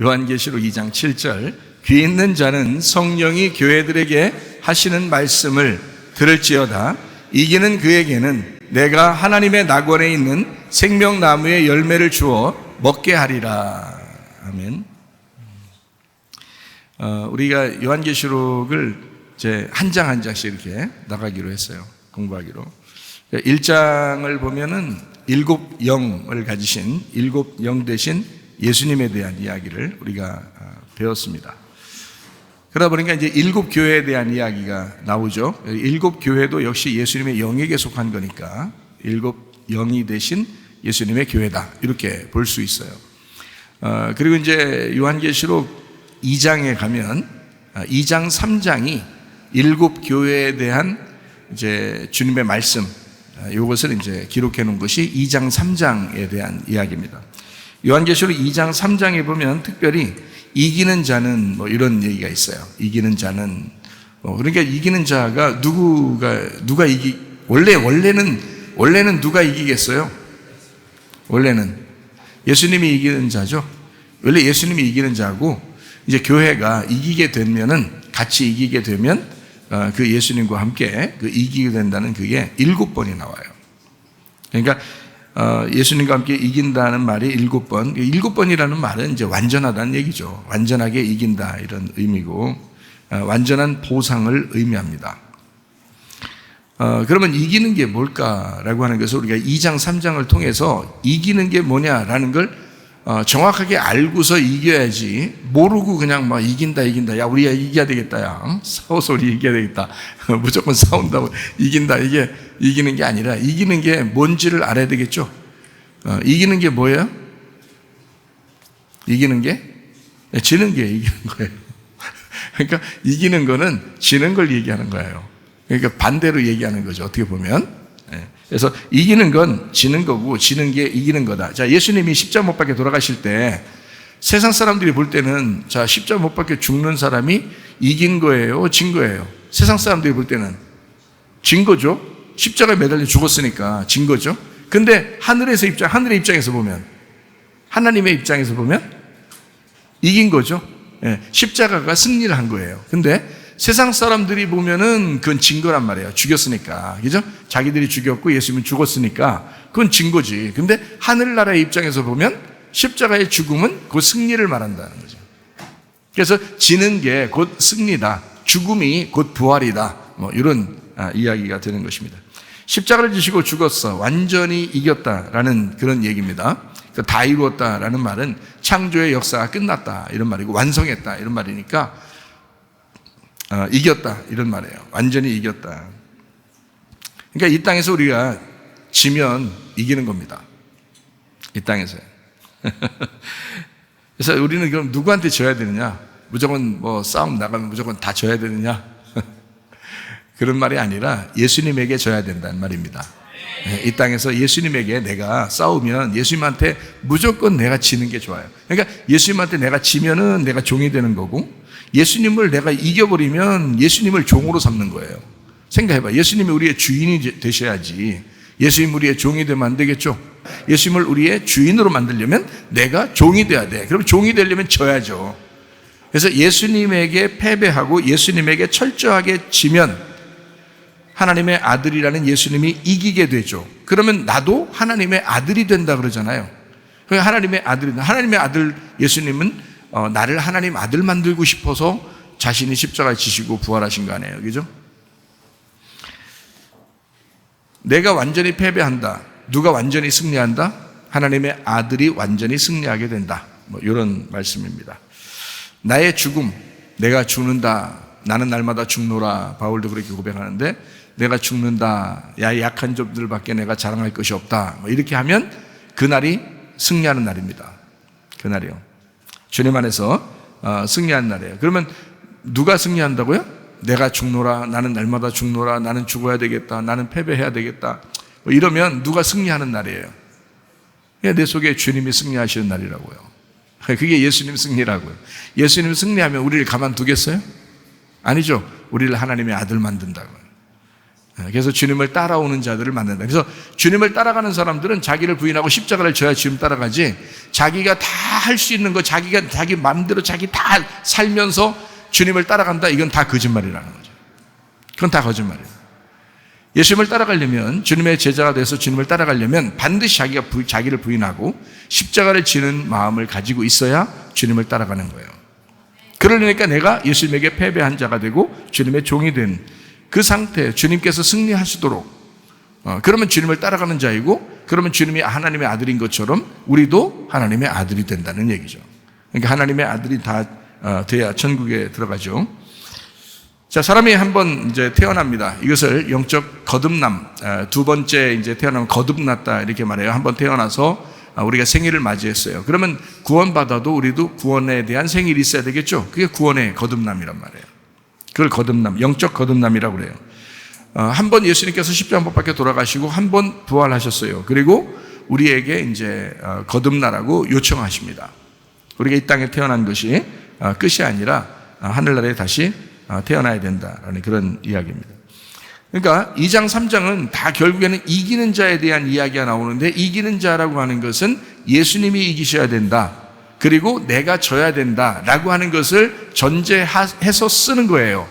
요한계시록 2장 7절 귀 있는 자는 성령이 교회들에게 하시는 말씀을 들을지어다. 이기는 그에게는 내가 하나님의 낙원에 있는 생명나무의 열매를 주어 먹게 하리라. 아멘. 우리가 요한계시록을 이제 한 장 한 장씩 이렇게 나가기로 했어요. 공부하기로. 1장을 보면은 7 영을 가지신 7 영 되신 예수님에 대한 이야기를 우리가 배웠습니다. 그러다 보니까 이제 7 교회에 대한 이야기가 나오죠. 7 교회도 역시 예수님의 영에게 속한 거니까 7 영이 되신 예수님의 교회다, 이렇게 볼 수 있어요. 그리고 이제 요한계시록 2장에 가면 2장 3장이 7 교회에 대한 이제 주님의 말씀, 이것을 이제 기록해 놓은 것이 2장 3장에 대한 이야기입니다. 요한계시록 2장 3장에 보면 특별히 이기는 자는 뭐 이런 얘기가 있어요. 이기는 자는 그러니까 이기는 자가 누가 원래는 누가 이기겠어요? 원래는 예수님이 이기는 자죠. 원래 예수님이 이기는 자고, 이제 교회가 이기게 되면은, 같이 이기게 되면 그 예수님과 함께 그 이기게 된다는 그게 7번이 나와요. 그러니까 예수님과 함께 이긴다는 말이 7번. 7번이라는 말은 이제 완전하다는 얘기죠. 완전하게 이긴다, 이런 의미고, 완전한 보상을 의미합니다. 그러면 이기는 게 뭘까라고 하는 것을 우리가 2장 3장을 통해서 이기는 게 뭐냐라는 걸 정확하게 알고서 이겨야지, 모르고 그냥 막 이긴다, 야 우리가 이겨야 되겠다, 야 싸워서 우리 이겨야 되겠다, 무조건 싸운다고 이긴다, 이게 이기는 게 아니라, 이기는 게 뭔지를 알아야 되겠죠. 이기는 게 뭐예요? 이기는 게 지는 게 이기는 거예요. 그러니까 이기는 거는 지는 걸 얘기하는 거예요. 그러니까 반대로 얘기하는 거죠, 어떻게 보면. 그래서 이기는 건 지는 거고, 지는 게 이기는 거다. 자, 예수님이 십자가 못 박혀 돌아가실 때 세상 사람들이 볼 때는, 자, 십자가 못 박혀 죽는 사람이 이긴 거예요, 진 거예요? 세상 사람들이 볼 때는 진 거죠. 십자가에 매달려 죽었으니까 진 거죠. 근데 하늘의 입장에서 보면, 하나님의 입장에서 보면 이긴 거죠. 십자가가 승리를 한 거예요. 근데 세상 사람들이 보면은 그건 진 거란 말이에요. 죽였으니까. 그죠? 자기들이 죽였고 예수님은 죽었으니까 그건 진 거지. 근데 하늘나라의 입장에서 보면 십자가의 죽음은 곧 승리를 말한다는 거죠. 그래서 지는 게 곧 승리다, 죽음이 곧 부활이다, 뭐 이런 이야기가 되는 것입니다. 십자가를 지시고 죽었어, 완전히 이겼다라는 그런 얘기입니다. 다 이루었다라는 말은 창조의 역사가 끝났다, 이런 말이고, 완성했다, 이런 말이니까 이겼다, 이런 말이에요. 완전히 이겼다. 그러니까 이 땅에서 우리가 지면 이기는 겁니다. 이 땅에서요. 그래서 우리는 그럼 누구한테 져야 되느냐? 무조건 뭐 싸움 나가면 무조건 다 져야 되느냐? 그런 말이 아니라 예수님에게 져야 된다는 말입니다. 이 땅에서 예수님에게 내가 싸우면 예수님한테 무조건 내가 지는 게 좋아요. 그러니까 예수님한테 내가 지면은 내가 종이 되는 거고, 예수님을 내가 이겨버리면 예수님을 종으로 삼는 거예요. 생각해봐. 예수님이 우리의 주인이 되셔야지, 예수님 우리의 종이 되면 안 되겠죠. 예수님을 우리의 주인으로 만들려면 내가 종이 돼야 돼. 그럼 종이 되려면 져야죠. 그래서 예수님에게 패배하고 예수님에게 철저하게 지면 하나님의 아들이라는 예수님이 이기게 되죠. 그러면 나도 하나님의 아들이 된다 그러잖아요. 그러니까 하나님의 아들 예수님은 나를 하나님 아들 만들고 싶어서 자신이 십자가에 지시고 부활하신 거 아니에요, 그죠? 내가 완전히 패배한다, 누가 완전히 승리한다? 하나님의 아들이 완전히 승리하게 된다, 뭐 이런 말씀입니다. 나의 죽음, 내가 죽는다, 나는 날마다 죽노라, 바울도 그렇게 고백하는데, 내가 죽는다, 야 약한 점들밖에 내가 자랑할 것이 없다, 뭐 이렇게 하면 그날이 승리하는 날입니다. 그날이요, 주님 안에서 승리하는 날이에요. 그러면 누가 승리한다고요? 내가 죽노라, 나는 날마다 죽노라, 나는 죽어야 되겠다, 나는 패배해야 되겠다, 뭐 이러면 누가 승리하는 날이에요? 내 속에 주님이 승리하시는 날이라고요. 그게 예수님 승리라고요. 예수님 승리하면 우리를 가만두겠어요? 아니죠. 우리를 하나님의 아들 만든다고요. 그래서 주님을 따라오는 자들을 만난다. 그래서 주님을 따라가는 사람들은 자기를 부인하고 십자가를 져야 주님 따라가지, 자기가 다 할 수 있는 거, 자기가 자기 마음대로 자기 다 살면서 주님을 따라간다, 이건 다 거짓말이라는 거죠. 그건 다 거짓말이에요. 예수님을 따라가려면, 주님의 제자가 돼서 주님을 따라가려면 반드시 자기를 부인하고 십자가를 지는 마음을 가지고 있어야 주님을 따라가는 거예요. 그러니까 내가 예수님에게 패배한 자가 되고 주님의 종이 된 그 상태, 주님께서 승리하시도록, 그러면 주님을 따라가는 자이고, 그러면 주님이 하나님의 아들인 것처럼 우리도 하나님의 아들이 된다는 얘기죠. 그러니까 하나님의 아들이 다 돼야 천국에 들어가죠. 자, 사람이 한번 이제 태어납니다. 이것을 영적 거듭남, 두 번째 이제 태어나면 거듭났다 이렇게 말해요. 한번 태어나서 우리가 생일을 맞이했어요. 그러면 구원받아도 우리도 구원에 대한 생일이 있어야 되겠죠. 그게 구원의 거듭남이란 말이에요. 그걸 거듭남, 영적 거듭남이라고 그래요. 한 번 예수님께서 십자가 못 박혀 돌아가시고 한 번 부활하셨어요. 그리고 우리에게 이제 거듭나라고 요청하십니다. 우리가 이 땅에 태어난 것이 끝이 아니라 하늘나라에 다시 태어나야 된다라는 그런 이야기입니다. 그러니까 2장 3장은 다 결국에는 이기는 자에 대한 이야기가 나오는데, 이기는 자라고 하는 것은 예수님이 이기셔야 된다, 그리고 내가 져야 된다라고 하는 것을 전제해서 쓰는 거예요.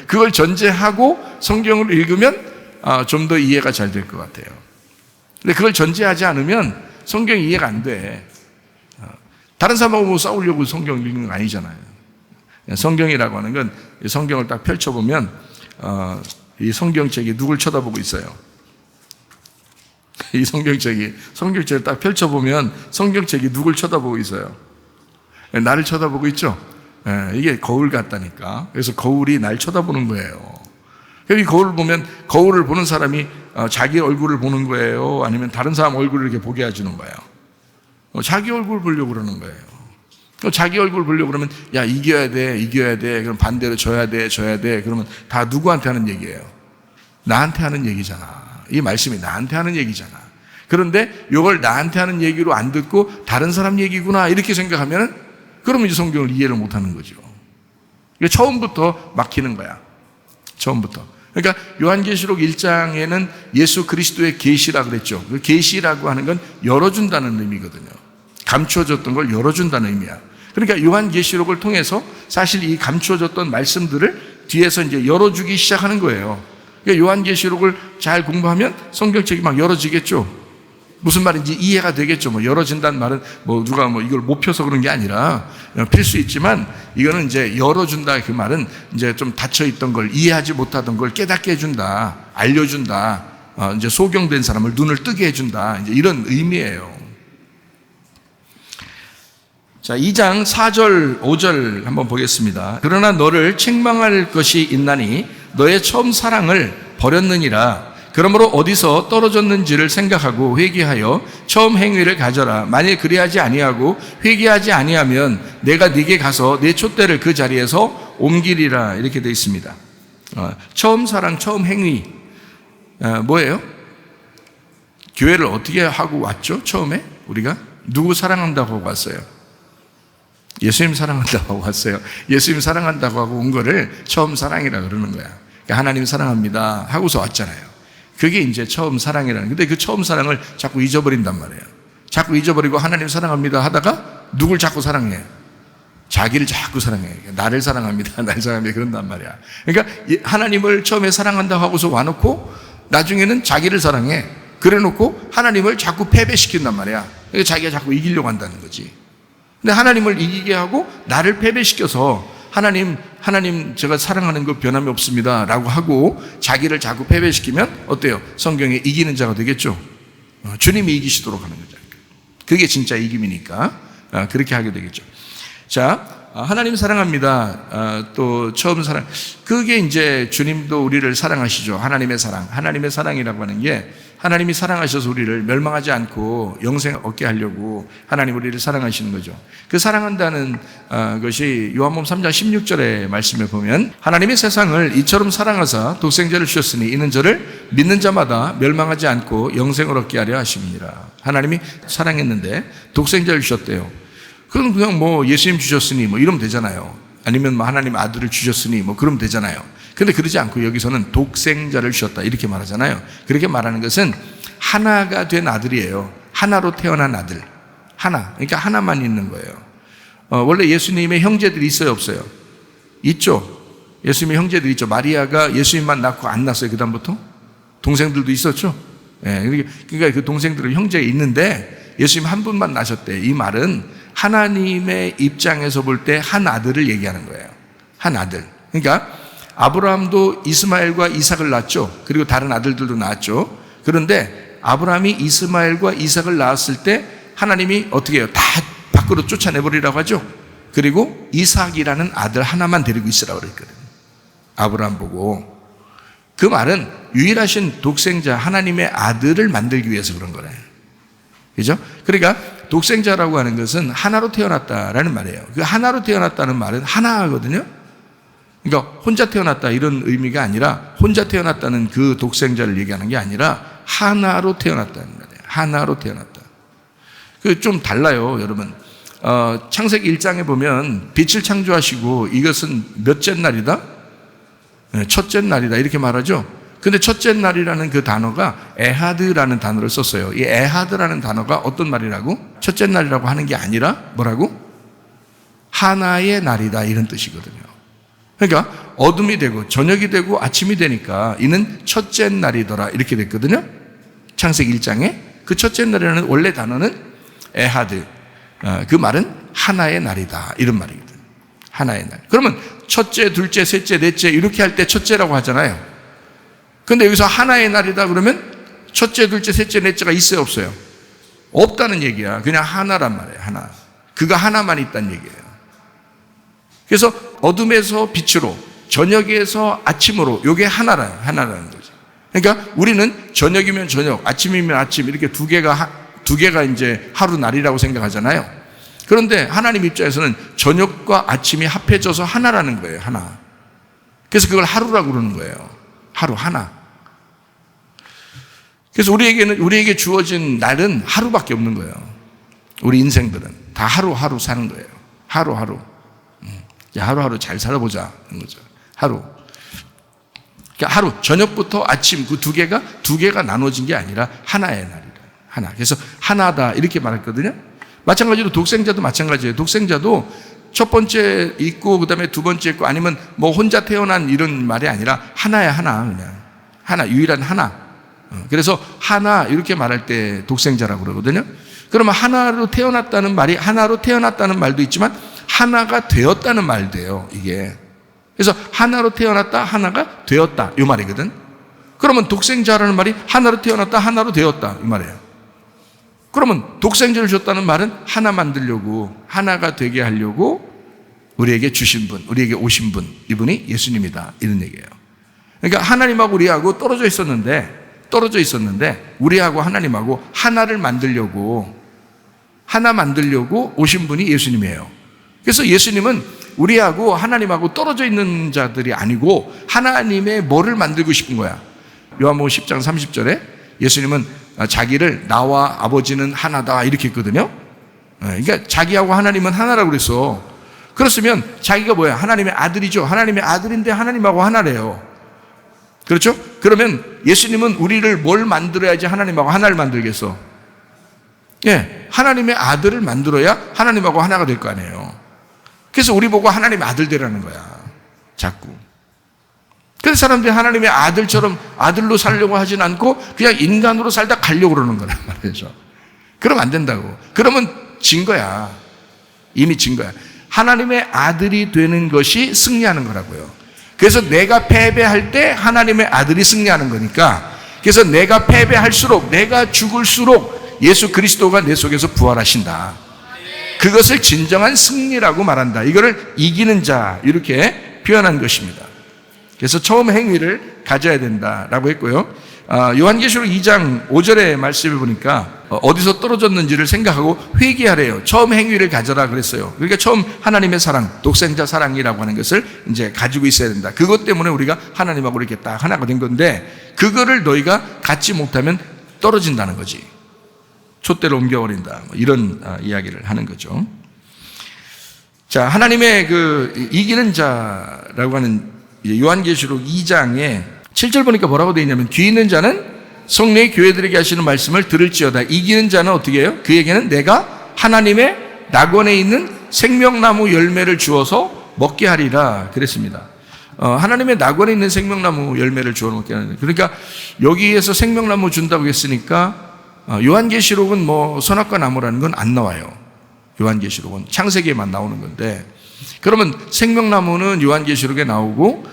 그걸 전제하고 성경을 읽으면 좀 더 이해가 잘 될 것 같아요. 근데 그걸 전제하지 않으면 성경이 이해가 안 돼. 다른 사람하고 싸우려고 성경 읽는 건 아니잖아요. 성경이라고 하는 건, 성경을 딱 펼쳐보면 이 성경책이 누굴 쳐다보고 있어요? 이 성경책을 딱 펼쳐보면 성경책이 누굴 쳐다보고 있어요? 나를 쳐다보고 있죠? 이게 거울 같다니까. 그래서 거울이 날 쳐다보는 거예요. 이 거울을 보면, 거울을 보는 사람이 자기 얼굴을 보는 거예요? 아니면 다른 사람 얼굴을 이렇게 보게 해주는 거예요? 자기 얼굴 보려고 그러는 거예요. 자기 얼굴 보려고 그러면, 야, 이겨야 돼. 그럼 반대로 져야 돼. 그러면 다 누구한테 하는 얘기예요? 나한테 하는 얘기잖아. 이 말씀이 나한테 하는 얘기잖아. 그런데 이걸 나한테 하는 얘기로 안 듣고 다른 사람 얘기구나 이렇게 생각하면, 그러면 이제 성경을 이해를 못 하는 거죠. 처음부터 막히는 거야. 처음부터. 그러니까 요한계시록 1장에는 예수 그리스도의 계시라고 그랬죠. 그 계시라고 하는 건 열어준다는 의미거든요. 감추어졌던 걸 열어준다는 의미야. 그러니까 요한계시록을 통해서 사실 이 감추어졌던 말씀들을 뒤에서 이제 열어주기 시작하는 거예요. 그러니까 요한계시록을 잘 공부하면 성경책이 막 열어지겠죠. 무슨 말인지 이해가 되겠죠. 열어진다는 말은 누가 이걸 못 펴서 그런 게 아니라 필 수 있지만, 이거는 이제 열어준다, 그 말은 이제 좀 닫혀있던 걸, 이해하지 못하던 걸 깨닫게 해준다, 알려준다, 이제 소경된 사람을 눈을 뜨게 해준다, 이제 이런 의미예요. 자, 2장 4절, 5절 한번 보겠습니다. 그러나 너를 책망할 것이 있나니 너의 처음 사랑을 버렸느니라. 그러므로 어디서 떨어졌는지를 생각하고 회개하여 처음 행위를 가져라. 만일 그리하지 아니하고 회개하지 아니하면 내가 네게 가서 내 촛대를 그 자리에서 옮기리라. 이렇게 되어 있습니다. 처음 사랑, 처음 행위 뭐예요? 교회를 어떻게 하고 왔죠? 처음에 우리가 누구 사랑한다고 하고 왔어요? 예수님 사랑한다고 하고 왔어요. 예수님 사랑한다고 하고 온 거를 처음 사랑이라 그러는 거야. 그러니까 하나님 사랑합니다 하고서 왔잖아요. 그게 이제 처음 사랑이라는. 근데 그 처음 사랑을 자꾸 잊어버린단 말이에요. 자꾸 잊어버리고 하나님 사랑합니다 하다가 누굴 자꾸 사랑해? 자기를 자꾸 사랑해. 나를 사랑합니다, 나를 사랑합니다 그런단 말이야. 그러니까 하나님을 처음에 사랑한다고 하고서 와놓고 나중에는 자기를 사랑해. 그래놓고 하나님을 자꾸 패배시킨단 말이야. 그러니까 자기가 자꾸 이기려고 한다는 거지. 근데 하나님을 이기게 하고 나를 패배시켜서 하나님 제가 사랑하는 거 변함이 없습니다 라고 하고 자기를 자꾸 패배시키면 어때요? 성경에 이기는 자가 되겠죠. 주님이 이기시도록 하는 거죠. 그게 진짜 이김이니까 그렇게 하게 되겠죠. 자, 하나님 사랑합니다. 또 처음 사랑, 그게 이제 주님도 우리를 사랑하시죠. 하나님의 사랑이라고 하는 게, 하나님이 사랑하셔서 우리를 멸망하지 않고 영생 얻게 하려고 하나님 우리를 사랑하시는 거죠. 그 사랑한다는 것이 요한복음 3장 16절의 말씀에 보면, 하나님이 세상을 이처럼 사랑하사 독생자를 주셨으니 이는 저를 믿는 자마다 멸망하지 않고 영생을 얻게 하려 하심이니라. 하나님이 사랑했는데 독생자를 주셨대요. 그럼 그냥 예수님 주셨으니 이러면 되잖아요. 아니면 뭐 하나님 아들을 주셨으니 뭐 그러면 되잖아요. 근데 그러지 않고 여기서는 독생자를 주셨다 이렇게 말하잖아요. 그렇게 말하는 것은 하나가 된 아들이에요. 하나로 태어난 아들. 하나. 그러니까 하나만 있는 거예요. 원래 예수님의 형제들이 있어요, 없어요? 있죠. 예수님의 형제들이 있죠. 마리아가 예수님만 낳고 안 낳았어요, 그다음부터? 동생들도 있었죠. 그러니까 그 동생들은 형제가 있는데 예수님 한 분만 낳으셨대. 이 말은 하나님의 입장에서 볼 때 한 아들을 얘기하는 거예요. 한 아들. 그러니까 아브라함도 이스마엘과 이삭을 낳았죠. 그리고 다른 아들들도 낳았죠. 그런데 아브라함이 이스마엘과 이삭을 낳았을 때 하나님이 어떻게 해요? 다 밖으로 쫓아내버리라고 하죠. 그리고 이삭이라는 아들 하나만 데리고 있으라고 그랬거든요. 아브라함 보고. 그 말은 유일하신 독생자 하나님의 아들을 만들기 위해서 그런 거래요. 그죠? 그러니까 독생자라고 하는 것은 하나로 태어났다라는 말이에요. 그 하나로 태어났다는 말은 하나거든요. 그러니까 혼자 태어났다 이런 의미가 아니라 혼자 태어났다는 그 독생자를 얘기하는 게 아니라 하나로 태어났다는 말이에요. 하나로 태어났다. 그 좀 달라요, 여러분. 창세기 1장에 보면 빛을 창조하시고 이것은 몇째 날이다? 첫째 날이다 이렇게 말하죠. 근데 첫째 날이라는 그 단어가 에하드라는 단어를 썼어요. 이 에하드라는 단어가 어떤 말이라고? 첫째 날이라고 하는 게 아니라 뭐라고? 하나의 날이다 이런 뜻이거든요. 그러니까 어둠이 되고 저녁이 되고 아침이 되니까 이는 첫째 날이더라 이렇게 됐거든요. 창세기 1장에 그 첫째 날이라는 원래 단어는 에하드. 그 말은 하나의 날이다 이런 말이거든요. 하나의 날. 그러면 첫째, 둘째, 셋째, 넷째 이렇게 할 때 첫째라고 하잖아요. 근데 여기서 하나의 날이다 그러면 첫째, 둘째, 셋째, 넷째가 있어요, 없어요? 없다는 얘기야. 그냥 하나란 말이에요. 하나. 그가 하나만 있다는 얘기예요. 그래서 어둠에서 빛으로, 저녁에서 아침으로, 이게 하나라는 거죠. 그러니까 우리는 저녁이면 저녁, 아침이면 아침 이렇게 두 개가 이제 하루 날이라고 생각하잖아요. 그런데 하나님 입장에서는 저녁과 아침이 합해져서 하나라는 거예요. 하나. 그래서 그걸 하루라고 그러는 거예요. 하루 하나. 그래서 우리에게 주어진 날은 하루밖에 없는 거예요. 우리 인생들은 다 하루하루 사는 거예요. 하루하루. 하루하루 잘 살아보자 하는 거죠. 하루. 그러니까 하루 저녁부터 아침 그 두 개가 나눠진 게 아니라 하나의 날이다. 하나. 그래서 하나다 이렇게 말했거든요. 마찬가지로 독생자도 마찬가지예요. 독생자도 첫 번째 있고 그다음에 두 번째 있고 아니면 뭐 혼자 태어난 이런 말이 아니라 하나야 하나 그냥. 하나 유일한 하나. 그래서 하나 이렇게 말할 때 독생자라고 그러거든요. 그러면 하나로 태어났다는 말도 있지만 하나가 되었다는 말도 해요. 이게. 그래서 하나로 태어났다 하나가 되었다 이 말이거든. 그러면 독생자라는 말이 하나로 태어났다 하나로 되었다 이 말이에요. 그러면 독생자를 줬다는 말은 하나 만들려고 하나가 되게 하려고 우리에게 주신 분, 우리에게 오신 분, 이분이 예수님이다 이런 얘기예요. 그러니까 하나님하고 우리하고 떨어져 있었는데 우리하고 하나님하고 하나 만들려고 오신 분이 예수님이에요. 그래서 예수님은 우리하고 하나님하고 떨어져 있는 자들이 아니고 하나님의 뭐를 만들고 싶은 거야. 요한복음 10장 30절에 예수님은 자기를 나와 아버지는 하나다 이렇게 했거든요. 그러니까 자기하고 하나님은 하나라고 그랬어. 그렇으면 자기가 뭐야? 하나님의 아들이죠. 하나님의 아들인데 하나님하고 하나래요. 그렇죠? 그러면 예수님은 우리를 뭘 만들어야지 하나님하고 하나를 만들겠어? 예, 하나님의 아들을 만들어야 하나님하고 하나가 될 거 아니에요. 그래서 우리 보고 하나님의 아들 되라는 거야. 자꾸. 그래서 사람들이 하나님의 아들처럼 아들로 살려고 하진 않고 그냥 인간으로 살다 가려고 그러는 거란 말이죠. 그러면 안 된다고. 그러면 진 거야. 이미 진 거야. 하나님의 아들이 되는 것이 승리하는 거라고요. 그래서 내가 패배할 때 하나님의 아들이 승리하는 거니까 그래서 내가 패배할수록 내가 죽을수록 예수 그리스도가 내 속에서 부활하신다. 그것을 진정한 승리라고 말한다. 이거를 이기는 자 이렇게 표현한 것입니다. 그래서 처음 행위를 가져야 된다라고 했고요. 요한계시록 2장 5절의 말씀을 보니까 어디서 떨어졌는지를 생각하고 회개하래요. 처음 행위를 가져라 그랬어요. 그러니까 처음 하나님의 사랑, 독생자 사랑이라고 하는 것을 이제 가지고 있어야 된다. 그것 때문에 우리가 하나님하고 이렇게 딱 하나가 된 건데 그거를 너희가 갖지 못하면 떨어진다는 거지. 촛대를 옮겨버린다. 이런 이야기를 하는 거죠. 자, 하나님의 그 이기는 자라고 하는 요한계시록 2장에 7절 보니까 뭐라고 되어 있냐면, 뒤 있는 자는 성령이 교회들에게 하시는 말씀을 들을지어다. 이기는 자는 어떻게 해요? 그에게는 내가 하나님의 낙원에 있는 생명나무 열매를 주어서 먹게 하리라 그랬습니다. 하나님의 낙원에 있는 생명나무 열매를 주어 먹게 하는. 그러니까 여기에서 생명나무 준다고 했으니까 요한계시록은 뭐 선악과 나무라는 건 안 나와요. 요한계시록은 창세기에만 나오는 건데, 그러면 생명나무는 요한계시록에 나오고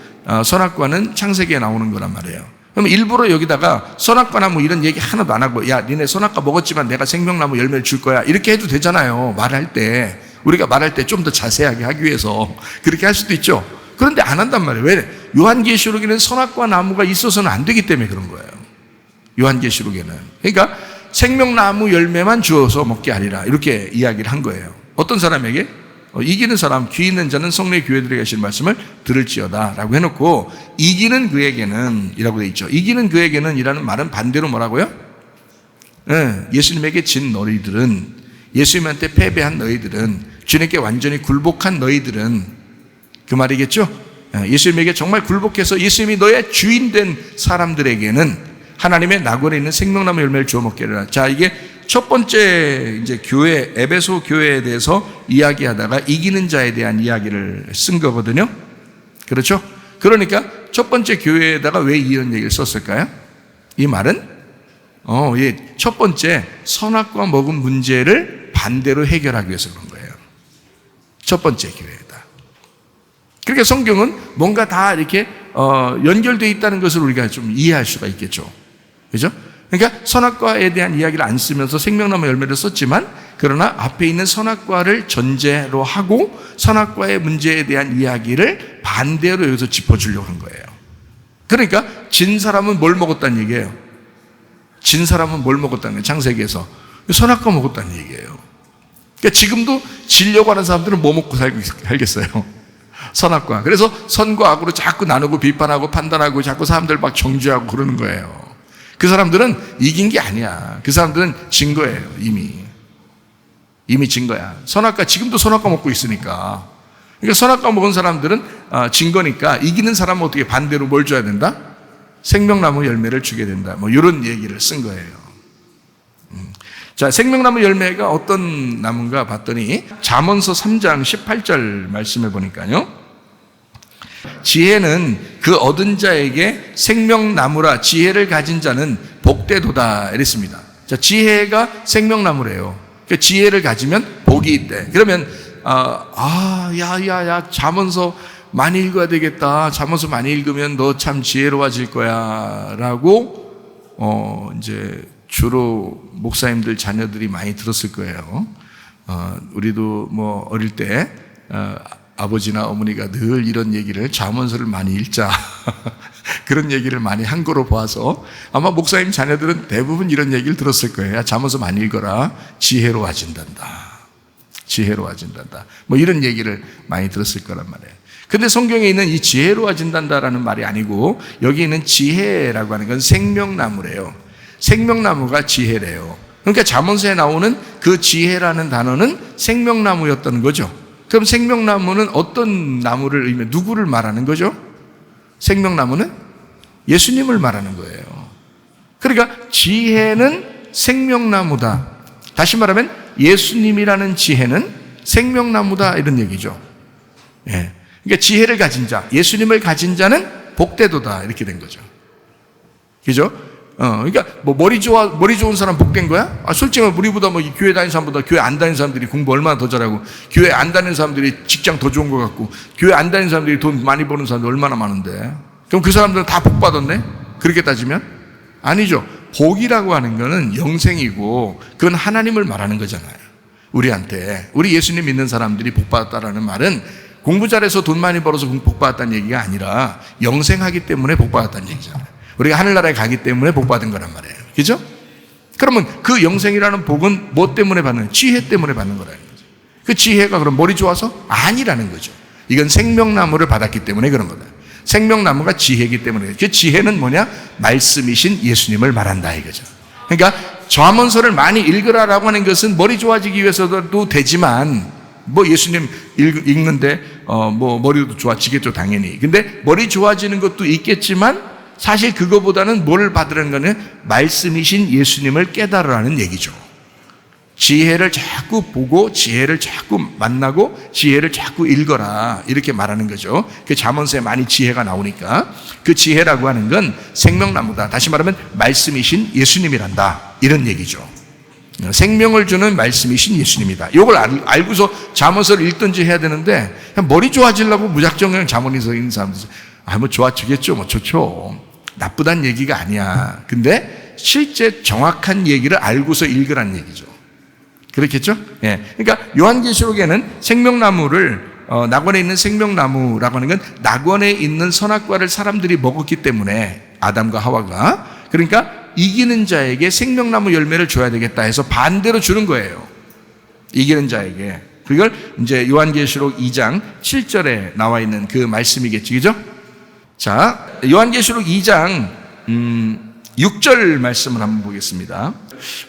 선악과는 창세기에 나오는 거란 말이에요. 그럼 일부러 여기다가 선악과 나무 이런 얘기 하나도 안 하고, 야, 니네 선악과 먹었지만 내가 생명나무 열매를 줄 거야, 이렇게 해도 되잖아요. 말할 때, 우리가 말할 때 좀 더 자세하게 하기 위해서 그렇게 할 수도 있죠. 그런데 안 한단 말이에요. 왜? 요한계시록에는 선악과 나무가 있어서는 안 되기 때문에 그런 거예요. 요한계시록에는. 그러니까 생명나무 열매만 주어서 먹게 하리라, 이렇게 이야기를 한 거예요. 어떤 사람에게? 이기는 사람, 귀 있는 자는 성령의 교회들에게 하신 말씀을 들을지어다 라고 해놓고, 이기는 그에게는 이라고 되어 있죠. 이기는 그에게는 이라는 말은 반대로 뭐라고요? 예수님에게 진 너희들은, 예수님한테 패배한 너희들은, 주님께 완전히 굴복한 너희들은, 그 말이겠죠? 예수님에게 정말 굴복해서 예수님이 너의 주인 된 사람들에게는 하나님의 낙원에 있는 생명나무 열매를 주어 먹게 하리라. 자, 이게 첫 번째 이제 교회, 에베소 교회에 대해서 이야기하다가 이기는 자에 대한 이야기를 쓴 거거든요. 그렇죠? 그러니까 첫 번째 교회에다가 왜 이런 얘기를 썼을까요? 이 말은 첫 번째 선악과 먹은 문제를 반대로 해결하기 위해서 그런 거예요. 첫 번째 교회다. 그러니까 성경은 뭔가 다 이렇게 연결되어 있다는 것을 우리가 좀 이해할 수가 있겠죠. 그죠? 그러니까 선악과에 대한 이야기를 안 쓰면서 생명나무 열매를 썼지만, 그러나 앞에 있는 선악과를 전제로 하고 선악과의 문제에 대한 이야기를 반대로 여기서 짚어주려고 한 거예요. 그러니까 진 사람은 뭘 먹었다는 얘기예요? 진 사람은 뭘 먹었다는 거예요? 창세기에서 선악과 먹었다는 얘기예요. 그러니까 지금도 지려고 하는 사람들은 뭐 먹고 살겠어요? 선악과. 그래서 선과 악으로 자꾸 나누고 비판하고 판단하고 자꾸 사람들 막 정죄하고 그러는 거예요. 그 사람들은 이긴 게 아니야. 그 사람들은 진 거예요. 이미 진 거야. 선악과, 지금도 선악과 먹고 있으니까. 그러니까 선악과 먹은 사람들은 진 거니까, 이기는 사람은 어떻게 반대로 뭘 줘야 된다? 생명나무 열매를 주게 된다. 뭐 이런 얘기를 쓴 거예요. 자, 생명나무 열매가 어떤 나무인가 봤더니 잠언서 3장 18절 말씀해 보니까요, 지혜는 그 얻은 자에게 생명나무라, 지혜를 가진 자는 복되도다 이랬습니다. 자, 지혜가 생명나무래요. 그러니까 지혜를 가지면 복이 있대. 그러면 야, 잠언서 많이 읽어야 되겠다. 잠언서 많이 읽으면 너 참 지혜로워질 거야 라고 이제 주로 목사님들 자녀들이 많이 들었을 거예요. 우리도 뭐 어릴 때 아버지나 어머니가 늘 이런 얘기를, 잠언서를 많이 읽자 그런 얘기를 많이 한 거로 봐서 아마 목사님 자녀들은 대부분 이런 얘기를 들었을 거예요. 야, 잠언서 많이 읽어라. 지혜로워진단다. 뭐 이런 얘기를 많이 들었을 거란 말이에요. 근데 성경에 있는 이 지혜로워진단다라는 말이 아니고, 여기 있는 지혜라고 하는 건 생명나무래요. 생명나무가 지혜래요. 그러니까 잠언서에 나오는 그 지혜라는 단어는 생명나무였던 거죠. 그럼 생명나무는 어떤 나무를 의미해, 누구를 말하는 거죠? 생명나무는 예수님을 말하는 거예요. 그러니까 지혜는 생명나무다. 다시 말하면 예수님이라는 지혜는 생명나무다, 이런 얘기죠. 예. 그러니까 지혜를 가진 자, 예수님을 가진 자는 복되도다, 이렇게 된 거죠. 그죠? 그러니까 뭐 머리 좋은 사람 복된 거야? 솔직히 우리보다 뭐 교회 다니는 사람보다 교회 안 다니는 사람들이 공부 얼마나 더 잘하고, 교회 안 다니는 사람들이 직장 더 좋은 것 같고, 교회 안 다니는 사람들이 돈 많이 버는 사람들 얼마나 많은데, 그럼 그 사람들은 다 복 받았네? 그렇게 따지면? 아니죠. 복이라고 하는 거는 영생이고, 그건 하나님을 말하는 거잖아요. 우리한테, 우리 예수님 믿는 사람들이 복 받았다라는 말은 공부 잘해서 돈 많이 벌어서 복 받았다는 얘기가 아니라 영생하기 때문에 복 받았다는 얘기잖아요. 우리가 하늘나라에 가기 때문에 복 받은 거란 말이에요. 그죠? 그러면 그 영생이라는 복은 뭐 때문에 받는 거예요? 지혜 때문에 받는 거라는 거죠. 그 지혜가 그럼 머리 좋아서? 아니라는 거죠. 이건 생명나무를 받았기 때문에 그런 거다. 생명나무가 지혜이기 때문에. 그 지혜는 뭐냐? 말씀이신 예수님을 말한다 이거죠. 그러니까 잠언서를 많이 읽으라라고 하는 것은 머리 좋아지기 위해서도 되지만, 뭐 예수님 읽는데 뭐 머리도 좋아지겠죠, 당연히. 근데 머리 좋아지는 것도 있겠지만 사실 그거보다는 뭘 받으라는 거는 말씀이신 예수님을 깨달으라는 얘기죠. 지혜를 자꾸 보고 지혜를 자꾸 만나고 지혜를 자꾸 읽어라, 이렇게 말하는 거죠. 그 잠언서에 많이 지혜가 나오니까 그 지혜라고 하는 건 생명나무다. 다시 말하면 말씀이신 예수님이란다, 이런 얘기죠. 생명을 주는 말씀이신 예수님이다. 이걸 알고서 잠언서를 읽든지 해야 되는데 그냥 머리 좋아지려고 무작정 그냥 잠언서 읽는 사람들, 뭐 좋아지겠죠, 뭐 좋죠. 나쁘다는 얘기가 아니야. 근데 실제 정확한 얘기를 알고서 읽으라는 얘기죠. 그렇겠죠? 예. 그러니까 요한계시록에는 생명나무를 낙원에 있는 생명나무라고 하는 건 낙원에 있는 선악과를 사람들이 먹었기 때문에, 아담과 하와가, 그러니까 이기는 자에게 생명나무 열매를 줘야 되겠다 해서 반대로 주는 거예요. 이기는 자에게. 그걸 이제 요한계시록 2장 7절에 나와 있는 그 말씀이겠지, 그죠? 자, 요한계시록 2장 6절 말씀을 한번 보겠습니다.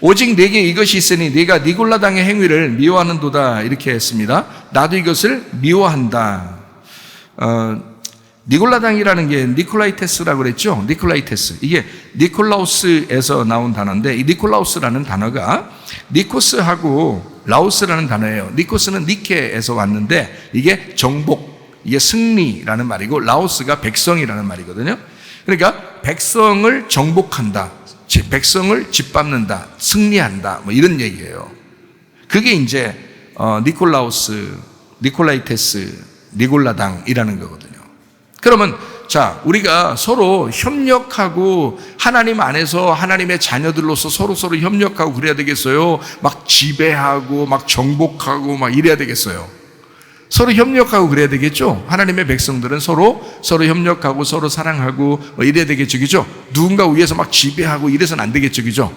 오직 내게 이것이 있으니 네가 니골라당의 행위를 미워하는도다, 이렇게 했습니다. 나도 이것을 미워한다. 니골라당이라는 게 니콜라이테스라고 그랬죠. 니콜라이테스, 이게 니콜라우스에서 나온 단어인데, 이 니콜라우스라는 단어가 니코스하고 라우스라는 단어예요. 니코스는 니케에서 왔는데 이게 정복, 이게 승리라는 말이고, 라우스가 백성이라는 말이거든요. 그러니까 백성을 정복한다, 백성을 짓밟는다, 승리한다, 뭐 이런 얘기예요. 그게 이제 니콜라우스, 니콜라이테스, 니골라당이라는 거거든요. 그러면 자, 우리가 서로 협력하고 하나님 안에서 하나님의 자녀들로서 서로 협력하고 그래야 되겠어요? 막 지배하고 막 정복하고 막 이래야 되겠어요? 서로 협력하고 그래야 되겠죠? 하나님의 백성들은 서로 협력하고 서로 사랑하고 뭐 이래야 되겠죠, 그죠? 누군가 위에서 막 지배하고 이래서는 안 되겠죠, 그죠?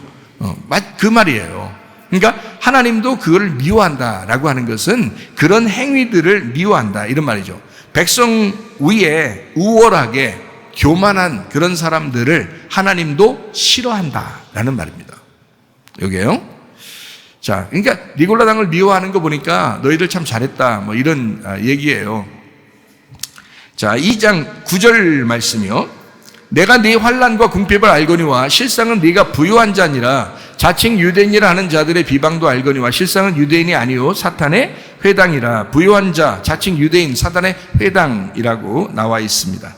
그 말이에요. 그러니까 하나님도 그걸 미워한다라고 하는 것은 그런 행위들을 미워한다, 이런 말이죠. 백성 위에 우월하게 교만한 그런 사람들을 하나님도 싫어한다라는 말입니다. 여기에요. 자, 그러니까 니골라당을 미워하는 거 보니까 너희들 참 잘했다, 뭐 이런 얘기예요. 자, 2장 9절 말씀이요. 내가 네 환난과 궁핍을 알거니와 실상은 네가 부유한 자니라. 자칭 유대인이라 하는 자들의 비방도 알거니와 실상은 유대인이 아니요 사탄의 회당이라. 부유한 자, 자칭 유대인, 사탄의 회당이라고 나와 있습니다.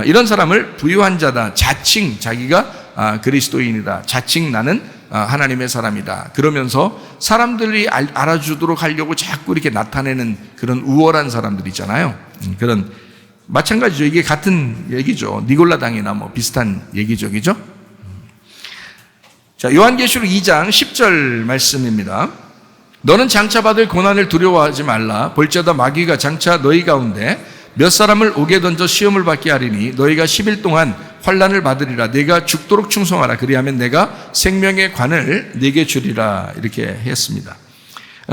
이런 사람을 부유한 자다, 자칭 자기가 그리스도인이다, 자칭 나는 하나님의 사람이다, 그러면서 사람들이 알아주도록 하려고 자꾸 이렇게 나타내는 그런 우월한 사람들 있잖아요. 그런, 마찬가지죠. 이게 같은 얘기죠. 니골라당이나 뭐 비슷한 얘기죠, 그죠? 자, 요한계시록 2장 10절 말씀입니다. 너는 장차 받을 고난을 두려워하지 말라. 볼지어다 마귀가 장차 너희 가운데 몇 사람을 옥에 던져 시험을 받게 하리니 너희가 10일 동안 환난을 받으리라. 내가 죽도록 충성하라. 그리하면 내가 생명의 관을 네게 주리라. 이렇게 했습니다.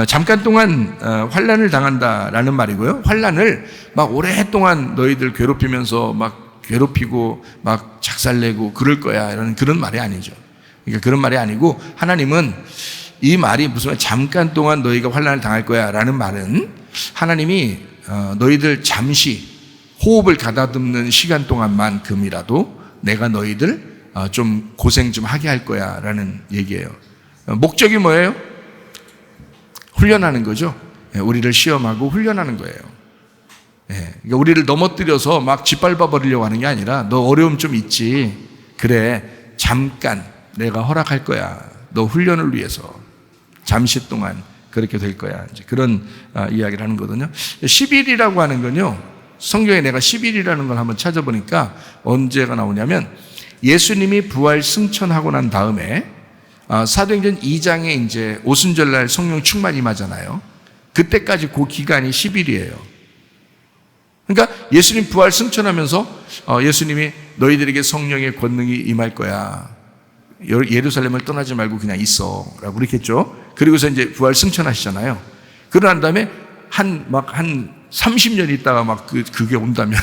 잠깐 동안 환난을 당한다라는 말이고요. 환난을 막 오랫동안 너희들 괴롭히면서 막 괴롭히고 막 작살내고 그럴 거야, 이런 그런 말이 아니죠. 그러니까 그런 말이 아니고, 하나님은 이 말이 무슨 잠깐 동안 너희가 환난을 당할 거야 라는 말은, 하나님이 너희들 잠시 호흡을 가다듬는 시간 동안만큼이라도 내가 너희들 좀 고생 좀 하게 할 거야 라는 얘기예요. 목적이 뭐예요? 훈련하는 거죠. 우리를 시험하고 훈련하는 거예요. 그러니까 우리를 넘어뜨려서 막 짓밟아 버리려고 하는 게 아니라, 너 어려움 좀 있지, 그래 잠깐 내가 허락할 거야, 너 훈련을 위해서 잠시 동안 그렇게 될 거야, 이제 그런 이야기를 하는 거거든요. 10일이라고 하는 건요, 성경에 내가 10일이라는 걸 한번 찾아보니까 언제가 나오냐면, 예수님이 부활 승천하고 난 다음에 사도행전 2장에 이제 오순절날 성령 충만이 임하잖아요. 그때까지 그 기간이 10일이에요. 그러니까 예수님 부활 승천하면서 예수님이 너희들에게 성령의 권능이 임할 거야, 예루살렘을 떠나지 말고 그냥 있어 라고 그렇게 했죠. 그리고서 이제 부활 승천하시잖아요. 그러고 난 다음에 한 30년 있다가 막 그게 온다면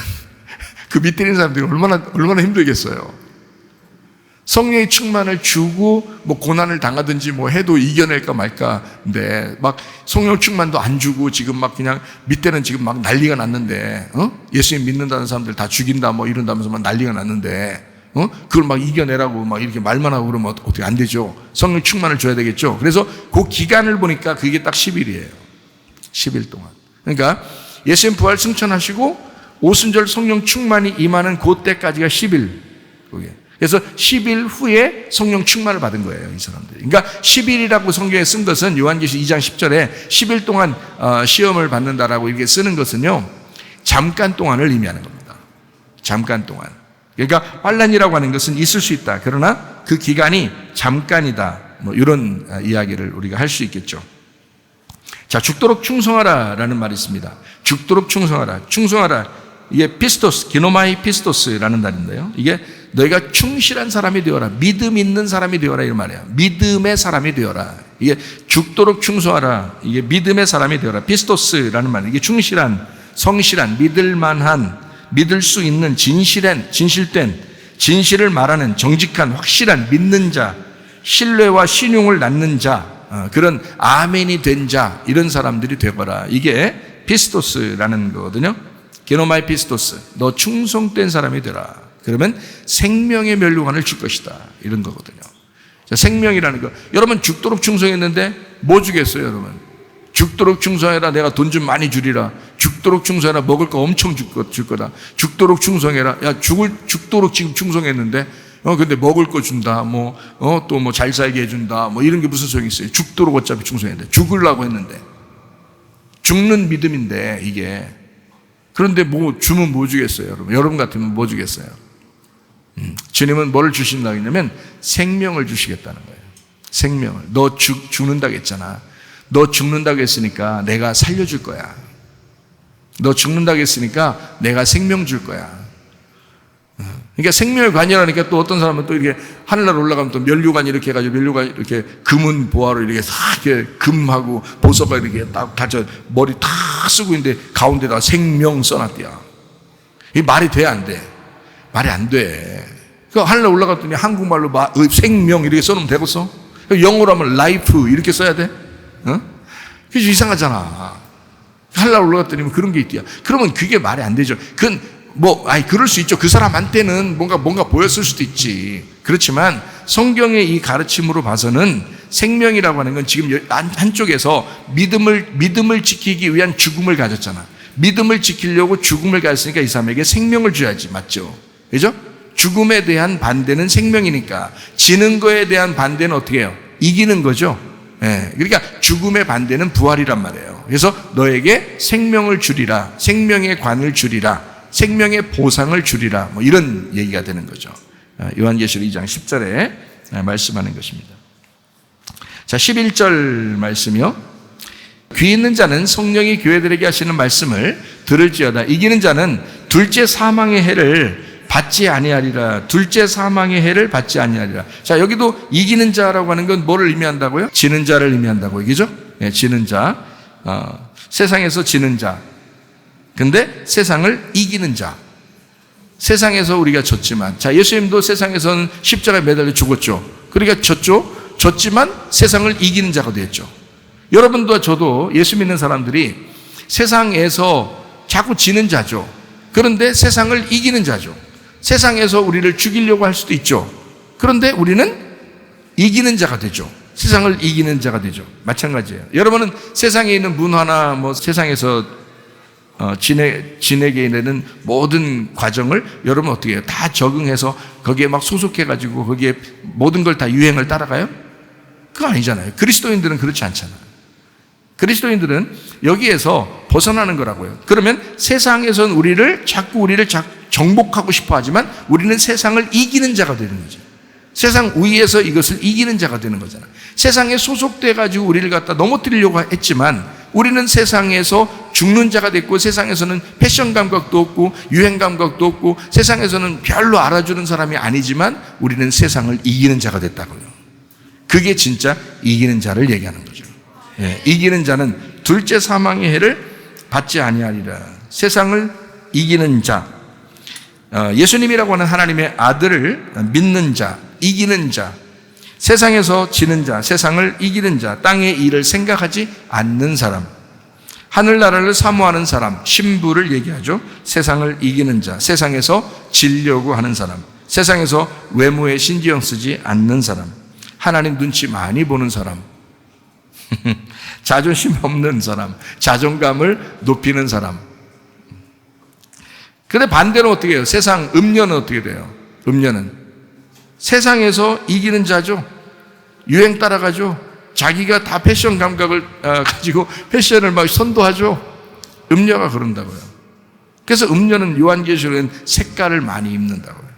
그 밑에 있는 사람들이 얼마나 힘들겠어요. 성령의 충만을 주고 뭐 고난을 당하든지 뭐 해도 이겨낼까 말까인데 막 성령 충만도 안 주고 지금 막 그냥 밑에는 지금 막 난리가 났는데 예수님 믿는다는 사람들 다 죽인다 뭐 이런다면서 막 난리가 났는데 그걸 막 이겨내라고 막 이렇게 말만 하고 그러면 어떻게 안 되죠. 성령 충만을 줘야 되겠죠. 그래서 그 기간을 보니까 그게 딱 10일이에요. 10일 동안. 그러니까 예수님 부활 승천하시고 오순절 성령 충만이 임하는 그때까지가 10일. 그게. 그래서 10일 후에 성령 충만을 받은 거예요, 이 사람들이. 그러니까 10일이라고 성경에 쓴 것은 요한계시 2장 10절에 10일 동안 시험을 받는다라고 이렇게 쓰는 것은요, 잠깐 동안을 의미하는 겁니다. 잠깐 동안. 그러니까 환난이라고 하는 것은 있을 수 있다. 그러나 그 기간이 잠깐이다. 뭐 이런 이야기를 우리가 할 수 있겠죠. 자, 죽도록 충성하라라는 말이 있습니다. 죽도록 충성하라. 충성하라. 이게 피스토스, 기노마이 피스토스라는 말인데요. 이게 너희가 충실한 사람이 되어라. 믿음 있는 사람이 되어라. 이런 말이에요. 믿음의 사람이 되어라. 이게 죽도록 충성하라. 이게 믿음의 사람이 되어라. 피스토스라는 말. 이게 충실한, 성실한, 믿을만한, 믿을 수 있는 진실된, 진실을 말하는 정직한, 확실한, 믿는 자, 신뢰와 신용을 낳는 자, 그런 아멘이 된 자, 이런 사람들이 되거라. 이게 피스토스라는 거거든요. 게노마이 피스토스, 너 충성된 사람이 되라. 그러면 생명의 면류관을 줄 것이다. 이런 거거든요. 자, 생명이라는 거. 여러분 죽도록 충성했는데 뭐 주겠어요, 여러분? 죽도록 충성해라. 내가 돈 좀 많이 주리라. 죽도록 충성해라. 먹을 거 엄청 줄 거다. 죽도록 충성해라. 야, 죽도록 지금 충성했는데, 근데 먹을 거 준다. 또 뭐 잘 살게 해준다. 뭐 이런 게 무슨 소용이 있어요? 죽도록 어차피 충성했는데. 죽으려고 했는데. 죽는 믿음인데, 이게. 그런데 뭐 주면 뭐 주겠어요, 여러분? 여러분 같으면 뭐 주겠어요? 주님은 뭐를 주신다고 했냐면 생명을 주시겠다는 거예요. 생명을. 너 죽는다고 했잖아. 너 죽는다고 했으니까 내가 살려줄 거야. 너 죽는다고 했으니까 내가 생명 줄 거야. 그러니까 생명의 관이라니까 또 어떤 사람은 또 이렇게 하늘나라 올라가면 또 면류관 이렇게 해가지고 면류관 이렇게 금은 보화로 이렇게 싹 이렇게 금하고 보석과 이렇게 딱 다져 머리 다 쓰고 있는데 가운데다가 생명 써놨대요. 이게 말이 돼, 안 돼? 말이 안 돼. 그 하늘나라 올라갔더니 한국말로 생명 이렇게 써놓으면 되겠어? 영어로 하면 life 이렇게 써야 돼? 그래서 이상하잖아. 하늘나라 올라갔더니 그런 게 있대요. 그러면 그게 말이 안 되죠. 그건 그럴 수 있죠. 그 사람한테는 뭔가 보였을 수도 있지. 그렇지만 성경의 이 가르침으로 봐서는 생명이라고 하는 건 지금 한쪽에서 믿음을 지키기 위한 죽음을 가졌잖아. 믿음을 지키려고 죽음을 가졌으니까 이 사람에게 생명을 줘야지. 맞죠? 그죠? 죽음에 대한 반대는 생명이니까 지는 거에 대한 반대는 어떻게 해요? 이기는 거죠. 예, 그러니까 죽음의 반대는 부활이란 말이에요. 그래서 너에게 생명을 주리라. 생명의 관을 주리라. 생명의 보상을 주리라. 뭐 이런 얘기가 되는 거죠. 요한계시록 2장 10절에 말씀하는 것입니다. 자, 11절 말씀이요. 귀 있는 자는 성령이 교회들에게 하시는 말씀을 들을지어다. 이기는 자는 둘째 사망의 해를 받지 아니하리라. 둘째 사망의 해를 받지 아니하리라. 자, 여기도 이기는 자라고 하는 건 뭐를 의미한다고요? 지는 자를 의미한다고 얘기죠? 네, 지는 자. 세상에서 지는 자. 근데 세상을 이기는 자. 세상에서 우리가 졌지만, 자, 예수님도 세상에서는 십자가에 매달려 죽었죠. 그러니까 졌지만 세상을 이기는 자가 되었죠. 여러분도 저도 예수 믿는 사람들이 세상에서 자꾸 지는 자죠. 그런데 세상을 이기는 자죠. 세상에서 우리를 죽이려고 할 수도 있죠. 그런데 우리는 이기는 자가 되죠. 세상을 이기는 자가 되죠. 마찬가지예요. 여러분은 세상에 있는 문화나 뭐 세상에서 지내게 되는 모든 과정을 여러분 어떻게 해요? 다 적응해서 거기에 막 소속해가지고 거기에 모든 걸 다 유행을 따라가요? 그거 아니잖아요. 그리스도인들은 그렇지 않잖아요. 그리스도인들은 여기에서 벗어나는 거라고요. 그러면 세상에서는 우리를 정복하고 싶어 하지만 우리는 세상을 이기는 자가 되는 거죠. 세상 위에서 이것을 이기는 자가 되는 거잖아요. 세상에 소속돼가지고 우리를 갖다 넘어뜨리려고 했지만 우리는 세상에서 죽는 자가 됐고 세상에서는 패션 감각도 없고 유행 감각도 없고 세상에서는 별로 알아주는 사람이 아니지만 우리는 세상을 이기는 자가 됐다고요. 그게 진짜 이기는 자를 얘기하는 거죠. 예, 이기는 자는 둘째 사망의 해를 받지 아니하리라. 세상을 이기는 자. 예수님이라고 하는 하나님의 아들을 믿는 자, 이기는 자, 세상에서 지는 자, 세상을 이기는 자, 땅의 일을 생각하지 않는 사람, 하늘나라를 사모하는 사람, 신부를 얘기하죠. 세상을 이기는 자, 세상에서 지려고 하는 사람, 세상에서 외모에 신경 쓰지 않는 사람, 하나님 눈치 많이 보는 사람, 자존심 없는 사람, 자존감을 높이는 사람. 근데 반대로 어떻게 해요? 세상, 음녀는 어떻게 돼요? 음녀는 세상에서 이기는 자죠. 유행 따라가죠. 자기가 다 패션 감각을 가지고 패션을 막 선도하죠. 음녀가 그런다고요. 그래서 음녀는 요한계시록에는 색깔을 많이 입는다고요.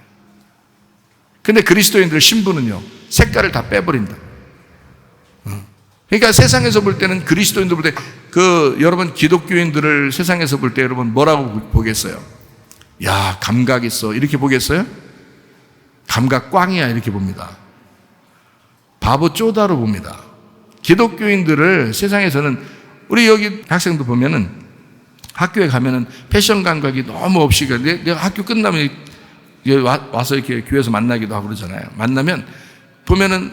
근데 그리스도인들 신부는요, 색깔을 다 빼버린다. 그러니까 세상에서 볼 때는 그리스도인들 볼 때 여러분 기독교인들을 세상에서 볼 때 여러분 뭐라고 보겠어요? 야, 감각 있어. 이렇게 보겠어요? 감각 꽝이야. 이렇게 봅니다. 바보 쪼다로 봅니다. 기독교인들을 세상에서는, 우리 여기 학생도 보면은 학교에 가면은 패션 감각이 너무 없이, 내가 학교 끝나면 와서 이렇게 교회에서 만나기도 하고 그러잖아요. 만나면 보면은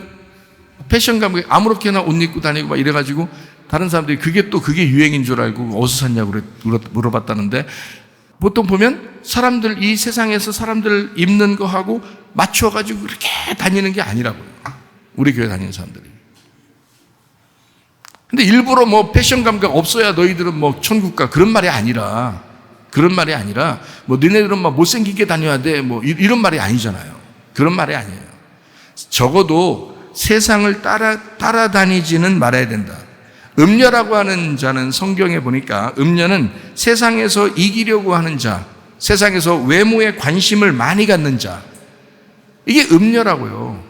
패션 감각이 아무렇게나 옷 입고 다니고 막 이래가지고 다른 사람들이 그게 유행인 줄 알고 어디서 샀냐고 물어봤다는데, 보통 보면 사람들, 이 세상에서 사람들 입는 거 하고 맞춰가지고 그렇게 다니는 게 아니라고요. 우리 교회 다니는 사람들이. 근데 일부러 뭐 패션 감각 없어야 너희들은 뭐 천국 가, 그런 말이 아니라 뭐 너네들은 막 못생기게 다녀야 돼, 뭐 이런 말이 아니잖아요. 그런 말이 아니에요. 적어도 세상을 따라다니지는 말아야 된다. 음녀라고 하는 자는 성경에 보니까 음녀는 세상에서 이기려고 하는 자, 세상에서 외모에 관심을 많이 갖는 자, 이게 음녀라고요.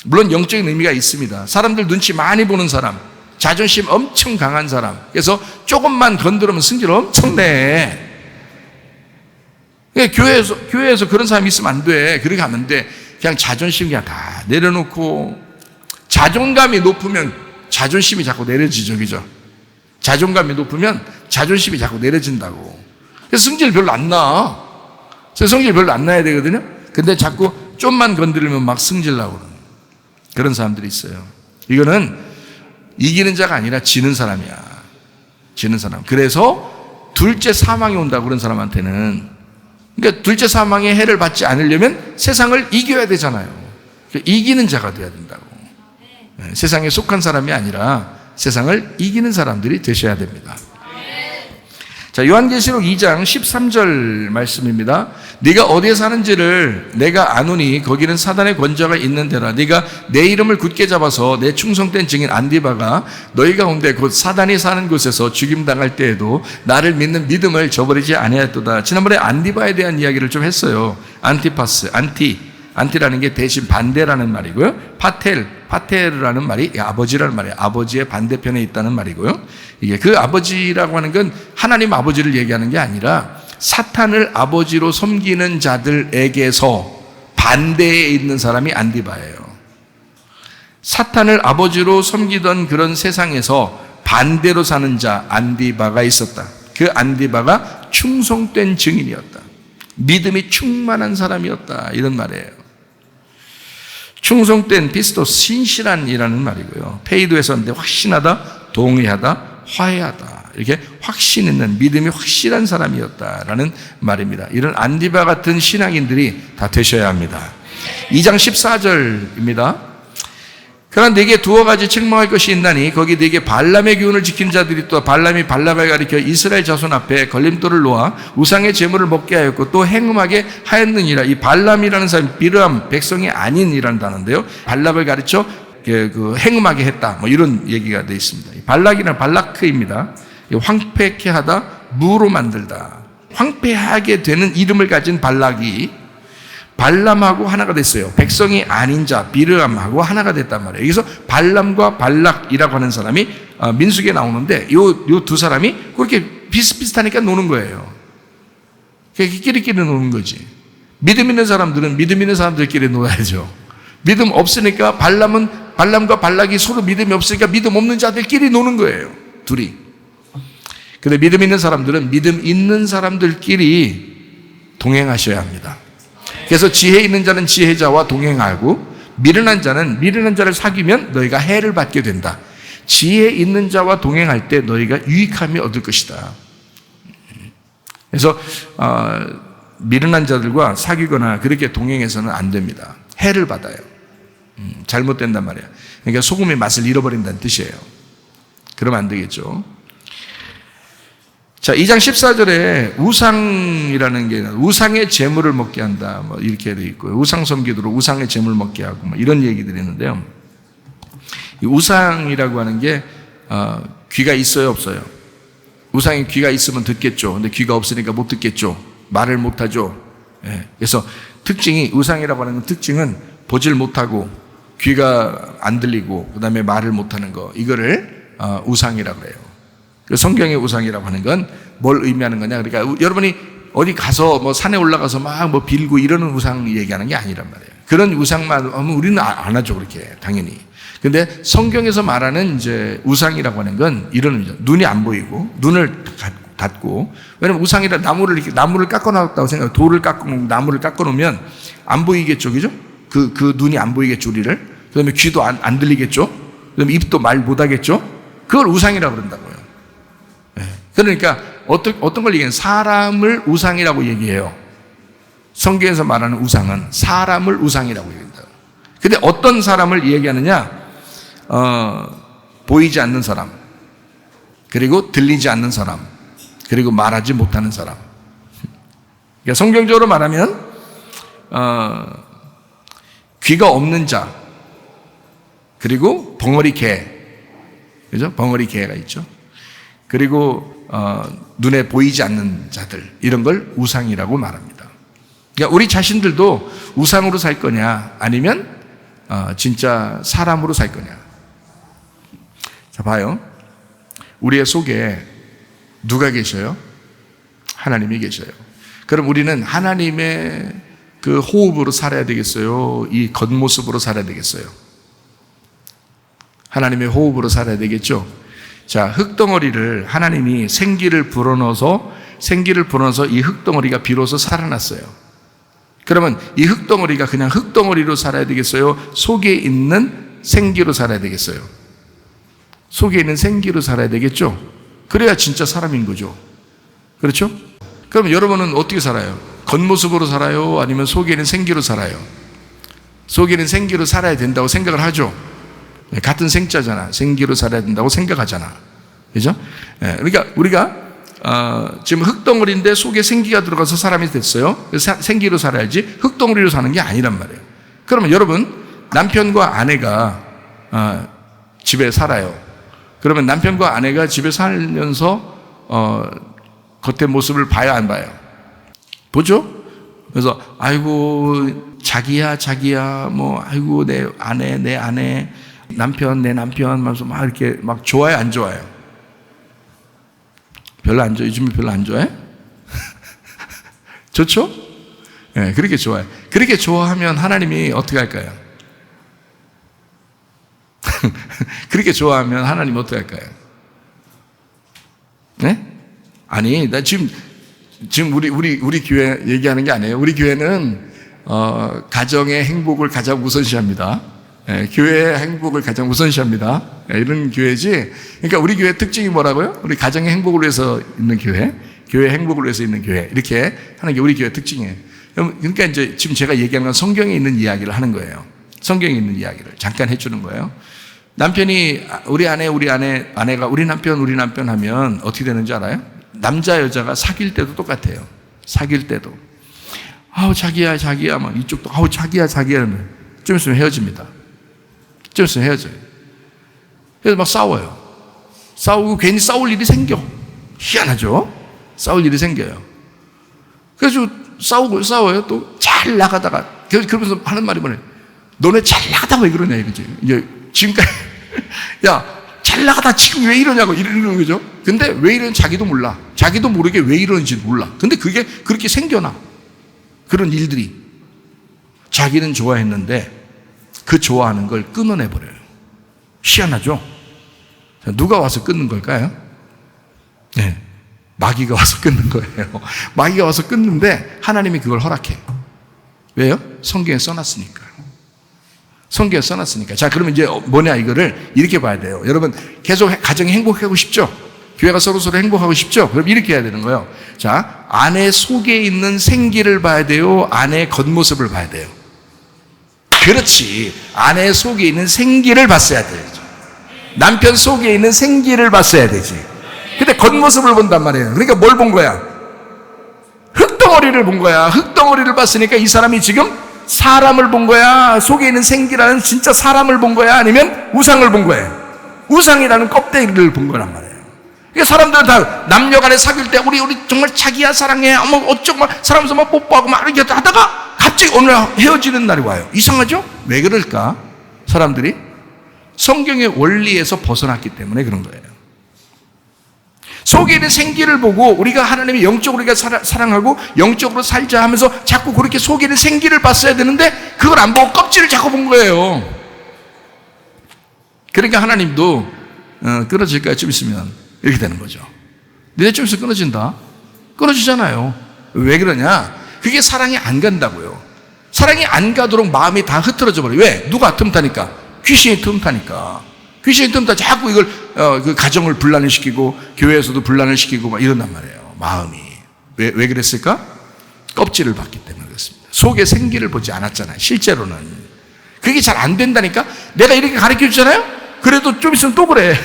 물론 영적인 의미가 있습니다. 사람들 눈치 많이 보는 사람, 자존심 엄청 강한 사람, 그래서 조금만 건드리면 승질 엄청 내. 교회에서 그런 사람이 있으면 안 돼. 그렇게 하면 안 돼. 그냥 자존심 그냥 다 내려놓고, 자존감이 높으면 자존심이 자꾸 내려지죠. 그죠? 자존감이 높으면 자존심이 자꾸 내려진다고. 그래서 승질 별로 안 나. 성질 별로 안 나야 되거든요. 근데 자꾸 좀만 건드리면 막 승질 나고 그런 사람들이 있어요. 이거는 이기는 자가 아니라 지는 사람이야. 지는 사람. 그래서 둘째 사망이 온다고, 그런 사람한테는. 그러니까 둘째 사망의 해를 받지 않으려면 세상을 이겨야 되잖아요. 이기는 자가 돼야 된다고. 세상에 속한 사람이 아니라 세상을 이기는 사람들이 되셔야 됩니다. 자, 요한계시록 2장 13절 말씀입니다. 네가 어디에 사는지를 내가 아노니 거기는 사단의 권좌가 있는 데라. 네가 내 이름을 굳게 잡아서 내 충성된 증인 안디바가 너희 가운데 곧 사단이 사는 곳에서 죽임당할 때에도 나를 믿는 믿음을 저버리지 아니하였도다. 지난번에 안디바에 대한 이야기를 좀 했어요. 안티파스, 안티라는 게 대신 반대라는 말이고요. 파테르라는 말이 아버지라는 말이에요. 아버지의 반대편에 있다는 말이고요. 이게 그 아버지라고 하는 건 하나님 아버지를 얘기하는 게 아니라 사탄을 아버지로 섬기는 자들에게서 반대에 있는 사람이 안디바예요. 사탄을 아버지로 섬기던 그런 세상에서 반대로 사는 자 안디바가 있었다. 그 안디바가 충성된 증인이었다. 믿음이 충만한 사람이었다. 이런 말이에요. 충성된 피스토스, 신실한이라는 말이고요. 페이도에 썼는데 확신하다, 동의하다, 화해하다, 이렇게 확신 있는, 믿음이 확실한 사람이었다라는 말입니다. 이런 안디바 같은 신앙인들이 다 되셔야 합니다. 2장 14절입니다. 그러나 네게 두어 가지 책망할 것이 있나니 거기 네게 발람의 교훈을 지킨 자들이 또 발람이 발락을 가리켜 이스라엘 자손 앞에 걸림돌을 놓아 우상의 제물을 먹게 하였고 또 행음하게 하였느니라. 이 발람이라는 사람이 비르암, 백성이 아닌이라는 단어인데요, 발락을 가르쳐 그 행음하게 했다, 뭐 이런 얘기가 되어 있습니다. 발락이란 발라크입니다. 황폐케 하다, 무로 만들다. 황폐하게 되는 이름을 가진 발락이 발람하고 하나가 됐어요. 백성이 아닌 자 비르암하고 하나가 됐단 말이에요. 여기서 발람과 발락이라고 하는 사람이 민수기에 나오는데 요 두 사람이 그렇게 비슷비슷하니까 노는 거예요. 끼리끼리 노는 거지. 믿음 있는 사람들은 믿음 있는 사람들끼리 놀아야죠. 믿음 없으니까 발람과 발락이 서로 믿음이 없으니까 믿음 없는 자들끼리 노는 거예요. 둘이. 근데 믿음 있는 사람들은 믿음 있는 사람들끼리 동행하셔야 합니다. 그래서 지혜 있는 자는 지혜자와 동행하고 미련한 자는 미련한 자를 사귀면 너희가 해를 받게 된다. 지혜 있는 자와 동행할 때 너희가 유익함이 얻을 것이다. 그래서 미련한 자들과 사귀거나 그렇게 동행해서는 안 됩니다. 해를 받아요. 잘못된단 말이에요. 그러니까 소금의 맛을 잃어버린다는 뜻이에요. 그러면 안 되겠죠. 자, 2장 14절에 우상이라는 게 우상의 재물을 먹게 한다. 뭐 이렇게 되어 있고요. 우상 섬기도록 우상의 재물 먹게 하고 뭐 이런 얘기들이 있는데요. 이 우상이라고 하는 게 귀가 있어요, 없어요? 우상이 귀가 있으면 듣겠죠. 근데 귀가 없으니까 못 듣겠죠. 말을 못 하죠. 예. 그래서 특징이 우상이라고 하는 특징은 보질 못하고 귀가 안 들리고 그다음에 말을 못 하는 거. 이거를 우상이라고 해요. 성경의 우상이라고 하는 건 뭘 의미하는 거냐? 그러니까 여러분이 어디 가서 뭐 산에 올라가서 막 뭐 빌고 이러는 우상 얘기하는 게 아니란 말이에요. 그런 우상만 하면 우리는 안 하죠, 그렇게 당연히. 근데 성경에서 말하는 이제 우상이라고 하는 건 이런 의미죠. 눈이 안 보이고 눈을 닫고, 왜냐면 우상이라 나무를 깎아놨다고 생각해요. 돌을 깎고 나무를 깎아놓으면 안 보이겠죠, 그죠? 그 눈이 안 보이겠죠, 우리를. 그다음에 귀도 안 들리겠죠. 그다음에 입도 말 못하겠죠. 그걸 우상이라고 그런다고요. 그러니까 어떤 걸 얘기해요? 사람을 우상이라고 얘기해요. 성경에서 말하는 우상은 사람을 우상이라고 얘기한다. 근데 어떤 사람을 얘기하느냐? 보이지 않는 사람, 그리고 들리지 않는 사람, 그리고 말하지 못하는 사람. 그러니까 성경적으로 말하면 귀가 없는 자, 그리고 벙어리 개, 그죠? 벙어리 개가 있죠. 그리고 눈에 보이지 않는 자들, 이런 걸 우상이라고 말합니다. 그러니까 우리 자신들도 우상으로 살 거냐, 아니면 진짜 사람으로 살 거냐. 자, 봐요. 우리의 속에 누가 계셔요? 하나님이 계셔요. 그럼 우리는 하나님의 그 호흡으로 살아야 되겠어요? 이 겉모습으로 살아야 되겠어요? 하나님의 호흡으로 살아야 되겠죠? 자, 흙덩어리를 하나님이 생기를 불어넣어서 이 흙덩어리가 비로소 살아났어요. 그러면 이 흙덩어리가 그냥 흙덩어리로 살아야 되겠어요? 속에 있는 생기로 살아야 되겠어요? 속에 있는 생기로 살아야 되겠죠? 그래야 진짜 사람인 거죠. 그렇죠? 그럼 여러분은 어떻게 살아요? 겉모습으로 살아요? 아니면 속에 있는 생기로 살아요? 속에 있는 생기로 살아야 된다고 생각을 하죠. 같은 생자잖아. 생기로 살아야 된다고 생각하잖아. 그죠? 그러니까 우리가 지금 흙덩어리인데 속에 생기가 들어가서 사람이 됐어요. 생기로 살아야지 흙덩어리로 사는 게 아니란 말이에요. 그러면 여러분, 남편과 아내가 집에 살아요. 그러면 남편과 아내가 집에 살면서 겉의 모습을 봐야 안 봐요? 보죠? 그래서 아이고 자기야 뭐 아이고 내 아내 남편 내 남편 하면서 막 이렇게 막 좋아요, 안 좋아요? 별로 안 좋아요. 요즘에 별로 안 좋아해? 좋죠? 네, 그렇게 좋아요. 그렇게 좋아하면 하나님이 어떻게 할까요? 그렇게 좋아하면 하나님 어떻게 할까요? 네? 아니, 나 지금 우리 교회 얘기하는 게 아니에요. 우리 교회는 가정의 행복을 가장 우선시합니다. 교회의 행복을 가장 우선시합니다. 이런 교회지. 그러니까 우리 교회 특징이 뭐라고요? 우리 가정의 행복을 위해서 있는 교회, 교회의 행복을 위해서 있는 교회, 이렇게 하는 게 우리 교회 특징이에요. 그러니까 이제 지금 제가 얘기하는 건 성경에 있는 이야기를 하는 거예요. 성경에 있는 이야기를 잠깐 해주는 거예요. 남편이 우리 아내가 우리 남편 하면 어떻게 되는지 알아요? 남자 여자가 사귈 때도 똑같아요. 사귈 때도 아우 자기야 막 이쪽도 아우 자기야 좀 있으면 헤어집니다. 좀 있으면 헤어져요. 그래서 막 싸워요. 싸우고 괜히 싸울 일이 생겨. 희한하죠? 싸울 일이 생겨요. 그래서 싸워요. 또 잘 나가다가 그러면서 하는 말이 뭐냐? 너네 잘 나가다 왜 그러냐 이거지. 이제 지금까지 야 잘 나가다 지금 왜 이러냐고 이러는 거죠. 근데 왜 이러는지 자기도 몰라. 자기도 모르게 왜 이러는지 몰라. 근데 그게 그렇게 생겨나. 그런 일들이. 자기는 좋아했는데 그 좋아하는 걸 끊어내버려요. 희한하죠? 누가 와서 끊는 걸까요? 네, 마귀가 와서 끊는 거예요. 마귀가 와서 끊는데 하나님이 그걸 허락해. 왜요? 성경에 써놨으니까. 성경에 써놨으니까. 자, 그러면 이제 뭐냐, 이거를 이렇게 봐야 돼요. 여러분, 계속 가정이 행복하고 싶죠? 교회가 서로서로 행복하고 싶죠? 그럼 이렇게 해야 되는 거예요. 자, 아내 속에 있는 생기를 봐야 돼요? 아내의 겉모습을 봐야 돼요? 그렇지. 아내 속에 있는 생기를 봤어야 되죠. 남편 속에 있는 생기를 봤어야 되지. 근데 겉모습을 본단 말이에요. 그러니까 뭘 본 거야? 흙덩어리를 본 거야. 흙덩어리를 봤으니까 이 사람이 지금 사람을 본 거야? 속에 있는 생기라는 진짜 사람을 본 거야? 아니면 우상을 본 거야? 우상이라는 껍데기를 본 거란 말이에요. 그러니까 사람들은 다 남녀 간에 사귈 때 우리 정말 자기야 사랑해. 어쩌고 사람에서 막 뽀뽀하고 막 이렇게 하다가 갑자기 오늘 헤어지는 날이 와요. 이상하죠? 왜 그럴까? 사람들이 성경의 원리에서 벗어났기 때문에 그런 거예요. 속에 있는 생기를 보고 우리가 하나님의 영적으로 우리가 사랑하고 영적으로 살자 하면서 자꾸 그렇게 속에 있는 생기를 봤어야 되는데 그걸 안 보고 껍질을 자꾸 본 거예요. 그러니까 하나님도 끊어질까요? 좀 있으면 이렇게 되는 거죠. 너네 좀 있으면 끊어진다? 끊어지잖아요. 왜 그러냐? 그게 사랑이 안 간다고요. 사랑이 안 가도록 마음이 다 흐트러져 버려요. 왜? 누가 틈타니까? 귀신이 틈타니까. 귀신이 틈타 자꾸 이걸 그 가정을 분란을 시키고 교회에서도 분란을 시키고 막 이런단 말이에요. 마음이 왜 그랬을까? 껍질을 봤기 때문에 그렇습니다. 속에 생기를 보지 않았잖아요. 실제로는 그게 잘 안 된다니까. 내가 이렇게 가르쳐 주잖아요. 그래도 좀 있으면 또 그래.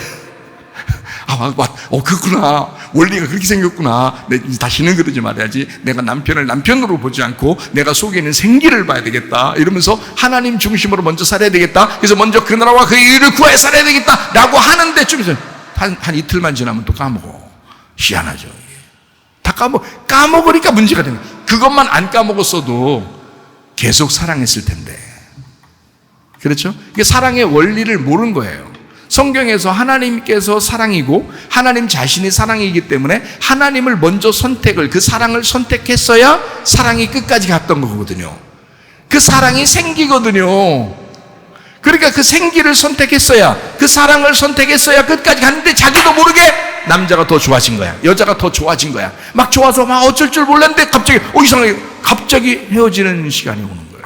그렇구나. 원리가 그렇게 생겼구나. 다시는 그러지 말아야지. 내가 남편을 남편으로 보지 않고 내가 속에 있는 생기를 봐야 되겠다. 이러면서 하나님 중심으로 먼저 살아야 되겠다. 그래서 먼저 그 나라와 그 일을 구하여 살아야 되겠다. 라고 하는데 좀 있으면 한 이틀만 지나면 또 까먹어. 희한하죠. 다 까먹으니까 문제가 되는 거예요. 그것만 안 까먹었어도 계속 사랑했을 텐데. 그렇죠? 이게 사랑의 원리를 모르는 거예요. 성경에서 하나님께서 사랑이고 하나님 자신이 사랑이기 때문에 하나님을 먼저 그 사랑을 선택했어야 사랑이 끝까지 갔던 거거든요. 그 사랑이 생기거든요. 그러니까 그 생기를 선택했어야, 그 사랑을 선택했어야 끝까지 갔는데 자기도 모르게 남자가 더 좋아진 거야. 여자가 더 좋아진 거야. 막 좋아서 막 어쩔 줄 몰랐는데 갑자기 이상하게 갑자기 헤어지는 시간이 오는 거예요.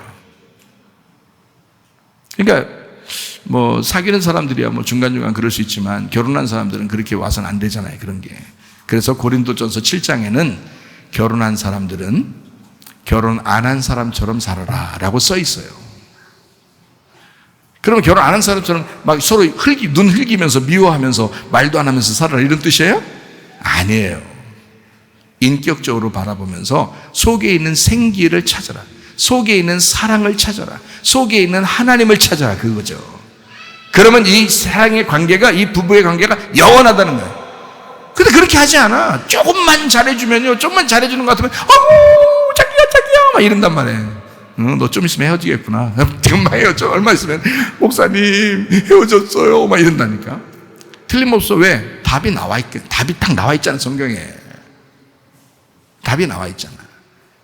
그러니까 사귀는 사람들이야 중간중간 그럴 수 있지만 결혼한 사람들은 그렇게 와서는 안 되잖아요. 그런 게. 그래서 고린도전서 7장에는 결혼한 사람들은 결혼 안 한 사람처럼 살아라 라고 써 있어요. 그러면 결혼 안 한 사람처럼 막 서로 눈 흘기면서 미워하면서 말도 안 하면서 살아라 이런 뜻이에요? 아니에요. 인격적으로 바라보면서 속에 있는 생기를 찾아라. 속에 있는 사랑을 찾아라. 속에 있는 하나님을 찾아라. 그거죠. 그러면 이 사랑의 관계가, 이 부부의 관계가 영원하다는 거예요. 근데 그렇게 하지 않아. 조금만 잘해주면요. 조금만 잘해주는 것 같으면, 자기야, 막 이런단 말이에요. 너 좀 있으면 헤어지겠구나. 지금 막 헤어져. 얼마 있으면, 목사님, 헤어졌어요. 막 이런다니까. 틀림없어. 왜? 답이 딱 나와 있잖아, 성경에. 답이 나와 있잖아.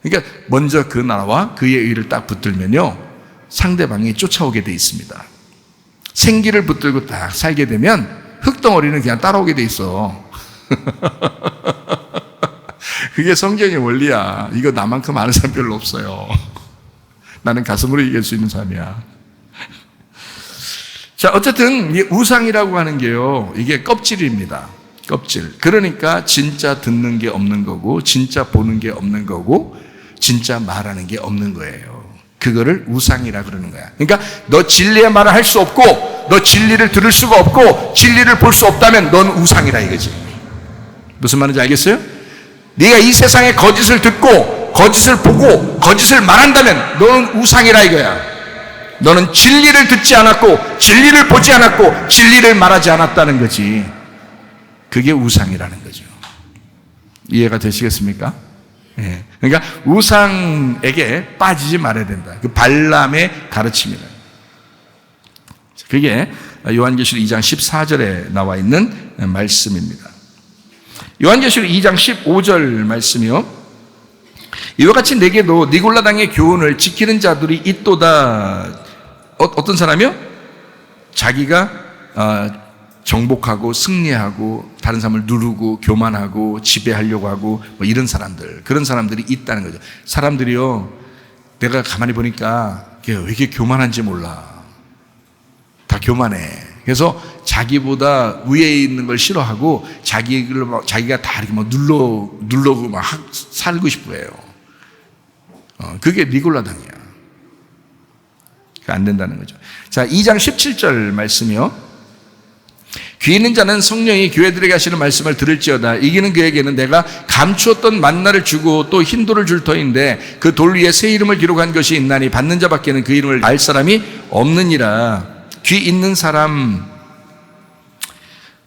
그러니까 먼저 그 나라와 그의 의를 딱 붙들면요. 상대방이 쫓아오게 돼 있습니다. 생기를 붙들고 딱 살게 되면 흙덩어리는 그냥 따라오게 돼 있어. 그게 성경의 원리야. 이거 나만큼 아는 사람 별로 없어요. 나는 가슴으로 얘기할 수 있는 사람이야. 자, 어쨌든 이 우상이라고 하는 게요, 이게 껍질입니다. 껍질. 그러니까 진짜 듣는 게 없는 거고, 진짜 보는 게 없는 거고, 진짜 말하는 게 없는 거예요. 그거를 우상이라 그러는 거야. 그러니까 너 진리의 말을 할 수 없고, 너 진리를 들을 수가 없고, 진리를 볼 수 없다면 넌 우상이라 이거지. 무슨 말인지 알겠어요? 네가 이 세상의 거짓을 듣고, 거짓을 보고, 거짓을 말한다면 너는 우상이라 이거야. 너는 진리를 듣지 않았고, 진리를 보지 않았고, 진리를 말하지 않았다는 거지. 그게 우상이라는 거죠. 이해가 되시겠습니까? 예. 그러니까 우상에게 빠지지 말아야 된다. 그 발람의 가르침이다. 그게 요한계시록 2장 14절에 나와 있는 말씀입니다. 요한계시록 2장 15절 말씀이요. 이와 같이 내게도 니골라 당의 교훈을 지키는 자들이 있도다. 어떤 사람이요? 자기가 정복하고 승리하고 다른 사람을 누르고 교만하고 지배하려고 하고 이런 사람들, 그런 사람들이 있다는 거죠. 사람들이요, 내가 가만히 보니까 왜 이렇게 교만한지 몰라. 다 교만해. 그래서 자기보다 위에 있는 걸 싫어하고 자기가 다 이렇게 막 누르고 막 살고 싶어 해요. 그게 니골라당이야. 안 된다는 거죠. 자, 2장 17절 말씀이요. 귀 있는 자는 성령이 교회들에게 하시는 말씀을 들을지어다. 이기는 그에게는 내가 감추었던 만나를 주고 또 흰 돌을 줄 터인데 그 돌 위에 새 이름을 기록한 것이 있나니 받는 자밖에는 그 이름을 알 사람이 없느니라. 귀 있는 사람,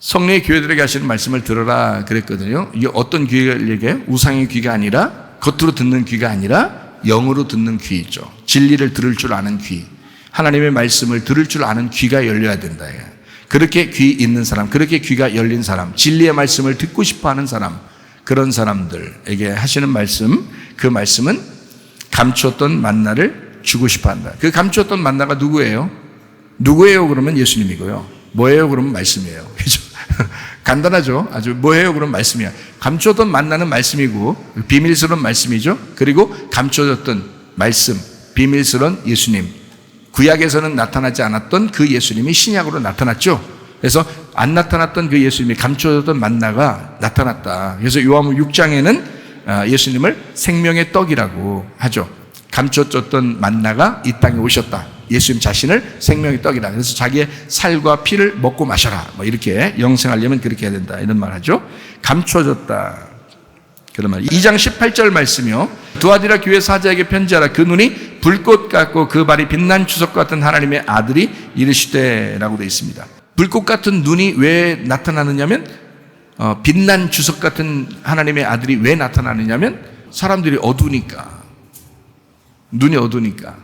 성령이 교회들에게 하시는 말씀을 들어라 그랬거든요. 이게 어떤 귀를 얘기해요? 우상의 귀가 아니라, 겉으로 듣는 귀가 아니라 영으로 듣는 귀죠. 진리를 들을 줄 아는 귀, 하나님의 말씀을 들을 줄 아는 귀가 열려야 된다. 그렇게 귀 있는 사람, 그렇게 귀가 열린 사람, 진리의 말씀을 듣고 싶어하는 사람, 그런 사람들에게 하시는 말씀, 그 말씀은 감추었던 만나를 주고 싶어한다. 그 감추었던 만나가 누구예요? 누구예요? 그러면 예수님이고요. 뭐예요? 그러면 말씀이에요. 그죠? 간단하죠? 아주 뭐예요? 그러면 말씀이야. 감추었던 만나는 말씀이고 비밀스러운 말씀이죠. 그리고 감춰졌던 말씀, 비밀스러운 예수님. 구약에서는 나타나지 않았던 그 예수님이 신약으로 나타났죠. 그래서 안 나타났던 그 예수님이 감춰졌던 만나가 나타났다. 그래서 요한복음 6장에는 예수님을 생명의 떡이라고 하죠. 감춰졌던 만나가 이 땅에 오셨다. 예수님 자신을 생명의 떡이다. 그래서 자기의 살과 피를 먹고 마셔라. 뭐 이렇게 영생하려면 그렇게 해야 된다. 이런 말 하죠. 감춰졌다. 그런 말. 2장 18절 말씀이요. 두아디라 교회 사자에게 편지하라. 그 눈이 불꽃 같고 그 발이 빛난 주석 같은 하나님의 아들이 이르시되라고 되어 있습니다. 불꽃 같은 눈이 왜 나타나느냐면 빛난 주석 같은 하나님의 아들이 왜 나타나느냐면 사람들이 어두우니까. 눈이 어두우니까.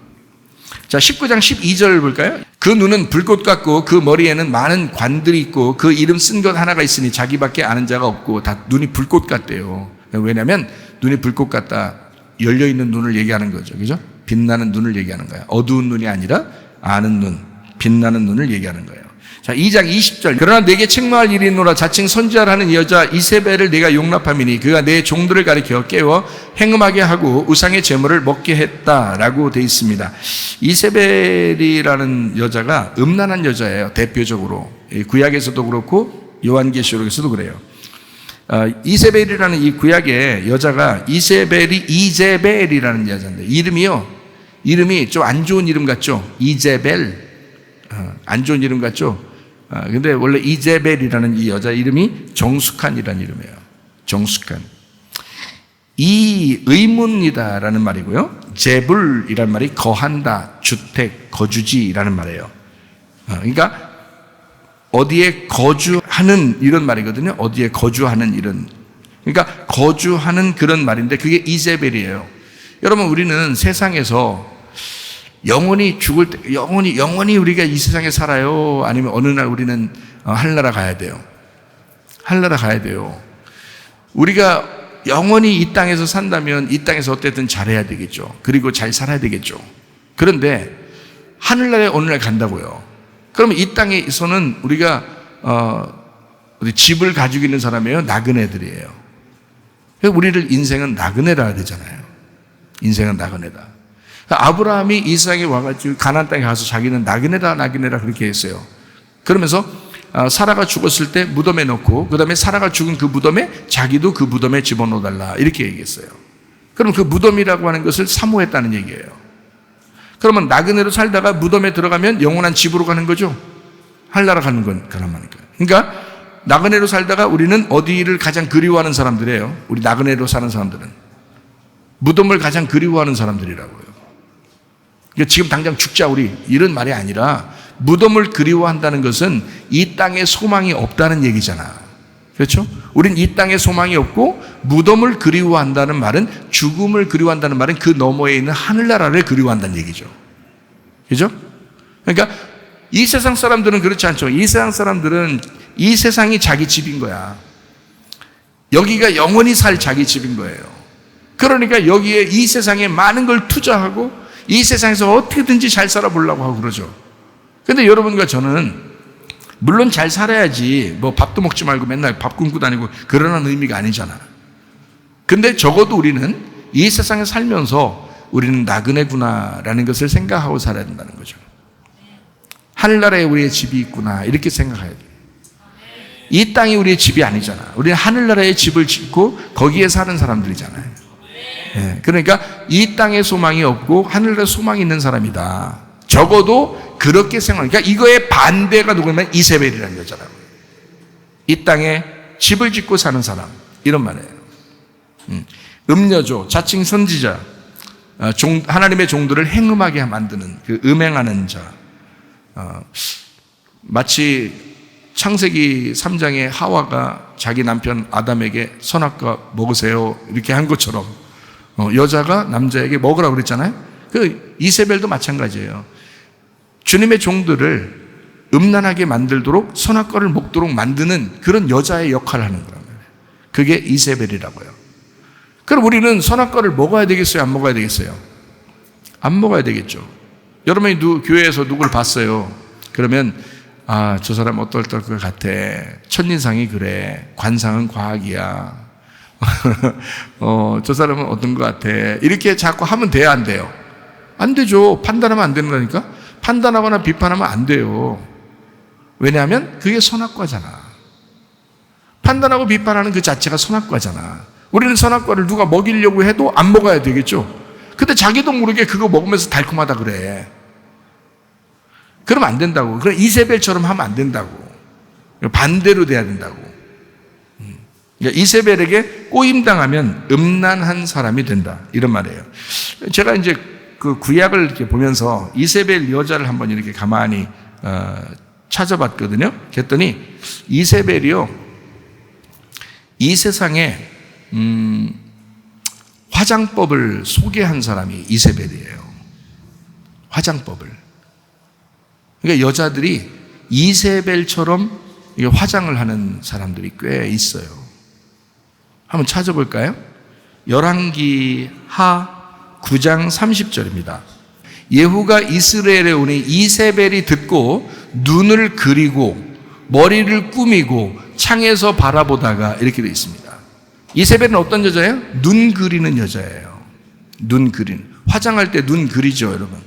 자, 19장 12절 볼까요? 그 눈은 불꽃 같고 그 머리에는 많은 관들이 있고 그 이름 쓴 것 하나가 있으니 자기밖에 아는 자가 없고 다 눈이 불꽃 같대요. 왜냐하면 눈이 불꽃 같다. 열려있는 눈을 얘기하는 거죠. 그죠? 빛나는 눈을 얘기하는 거야. 어두운 눈이 아니라 아는 눈, 빛나는 눈을 얘기하는 거예요. 자, 2장 20절. 그러나 내게 책망할 일이 있노라. 자칭 선지자라는 여자 이세벨을 내가 용납함이니 그가 내 종들을 가리켜 깨워 행음하게 하고 우상의 제물을 먹게 했다라고 되어 있습니다. 이세벨이라는 여자가 음란한 여자예요. 대표적으로. 구약에서도 그렇고 요한계시록에서도 그래요. 이세벨이라는 이 구약의 여자가 이제벨이라는 여자인데 이름이 좀 안 좋은 이름 같죠? 이제벨. 안 좋은 이름 같죠? 근데 원래 이제벨이라는 이 여자 이름이 정숙한이라는 이름이에요. 정숙한. 이 의문이다라는 말이고요. 제불이라는 말이 거한다, 주택, 거주지라는 말이에요. 그러니까 어디에 거주하는 이런 말이거든요. 어디에 거주하는 이런. 그러니까 거주하는 그런 말인데 그게 이제벨이에요. 여러분 우리는 세상에서 영원히 죽을 때, 영원히 우리가 이 세상에 살아요? 아니면 어느 날 우리는 하늘나라 가야 돼요? 하늘나라 가야 돼요. 우리가 영원히 이 땅에서 산다면 이 땅에서 어쨌든 잘해야 되겠죠. 그리고 잘 살아야 되겠죠. 그런데 하늘나라에 어느 날 간다고요. 그러면 이 땅에서는 우리가 집을 가지고 있는 사람이에요? 나그네들이에요. 우리를 인생은 나그네라 되잖아요. 인생은 나그네다. 아브라함이 이 세상에 와가지고 가나안 땅에 가서 자기는 나그네다 그렇게 했어요. 그러면서 사라가 죽었을 때 무덤에 넣고 그 다음에 사라가 죽은 그 무덤에 자기도 그 무덤에 집어넣어달라 이렇게 얘기했어요. 그럼 그 무덤이라고 하는 것을 사모했다는 얘기예요. 그러면 나그네로 살다가 무덤에 들어가면 영원한 집으로 가는 거죠. 하늘나라 가는 건 그런 말이니까. 그러니까 나그네로 살다가 우리는 어디를 가장 그리워하는 사람들이에요. 우리 나그네로 사는 사람들은 무덤을 가장 그리워하는 사람들이라고요. 그러니까 지금 당장 죽자 우리 이런 말이 아니라 무덤을 그리워한다는 것은 이 땅에 소망이 없다는 얘기잖아. 그렇죠? 우린 이 땅에 소망이 없고 무덤을 그리워한다는 말은 죽음을 그리워한다는 말은 그 너머에 있는 하늘나라를 그리워한다는 얘기죠. 그렇죠? 그러니까 이 세상 사람들은 그렇지 않죠. 이 세상 사람들은 이 세상이 자기 집인 거야. 여기가 영원히 살 자기 집인 거예요. 그러니까 여기에 이 세상에 많은 걸 투자하고 이 세상에서 어떻게든지 잘 살아보려고 하고 그러죠. 근데 여러분과 저는 물론 잘 살아야지 뭐 밥도 먹지 말고 맨날 밥 굶고 다니고 그러는 의미가 아니잖아. 근데 적어도 우리는 이 세상에 살면서 우리는 나그네구나라는 것을 생각하고 살아야 된다는 거죠. 하늘나라에 우리의 집이 있구나 이렇게 생각해야 돼요. 이 땅이 우리의 집이 아니잖아. 우리는 하늘나라에 집을 짓고 거기에 사는 사람들이잖아요. 네, 그러니까 이 땅에 소망이 없고 하늘나라에 소망이 있는 사람이다. 적어도 그렇게 생각하니까 그러니까 이거의 반대가 누구냐면 이세벨이라는 여자라고요. 이 땅에 집을 짓고 사는 사람 이런 말이에요. 음녀조, 자칭 선지자, 하나님의 종들을 행음하게 만드는 그 음행하는 자. 마치 창세기 3장에 하와가 자기 남편 아담에게 선악과 먹으세요 이렇게 한 것처럼 여자가 남자에게 먹으라고 그랬잖아요. 그 이세벨도 마찬가지예요. 주님의 종들을 음란하게 만들도록 선악과를 먹도록 만드는 그런 여자의 역할을 하는 거란 말이에요. 그게 이세벨이라고요. 그럼 우리는 선악과를 먹어야 되겠어요? 안 먹어야 되겠어요? 안 먹어야 되겠죠. 여러분이 교회에서 누굴 봤어요? 그러면 저 사람 어떨 것 같아. 첫인상이 그래. 관상은 과학이야. 저 사람은 어떤 것 같아. 이렇게 자꾸 하면 돼야 안 돼요? 안 되죠. 판단하면 안 되는 거니까. 판단하거나 비판하면 안 돼요. 왜냐하면 그게 선악과잖아. 판단하고 비판하는 그 자체가 선악과잖아. 우리는 선악과를 누가 먹이려고 해도 안 먹어야 되겠죠. 근데 자기도 모르게 그거 먹으면서 달콤하다 그래. 그러면 안 된다고. 그럼 이세벨처럼 하면 안 된다고. 반대로 돼야 된다고. 그러니까 이세벨에게 꼬임당하면 음란한 사람이 된다. 이런 말이에요. 제가 이제 그 구약을 이렇게 보면서 이세벨 여자를 한번 이렇게 가만히 찾아봤거든요. 그랬더니 이세벨이요, 이 세상에 화장법을 소개한 사람이 이세벨이에요. 화장법을. 그러니까 여자들이 이세벨처럼 화장을 하는 사람들이 꽤 있어요. 한번 찾아볼까요? 열왕기 하 9장 30절입니다. 예후가 이스라엘에 오니 이세벨이 듣고 눈을 그리고 머리를 꾸미고 창에서 바라보다가 이렇게 되어 있습니다. 이세벨은 어떤 여자예요? 눈 그리는 여자예요. 눈 그리는. 화장할 때 눈 그리죠, 여러분.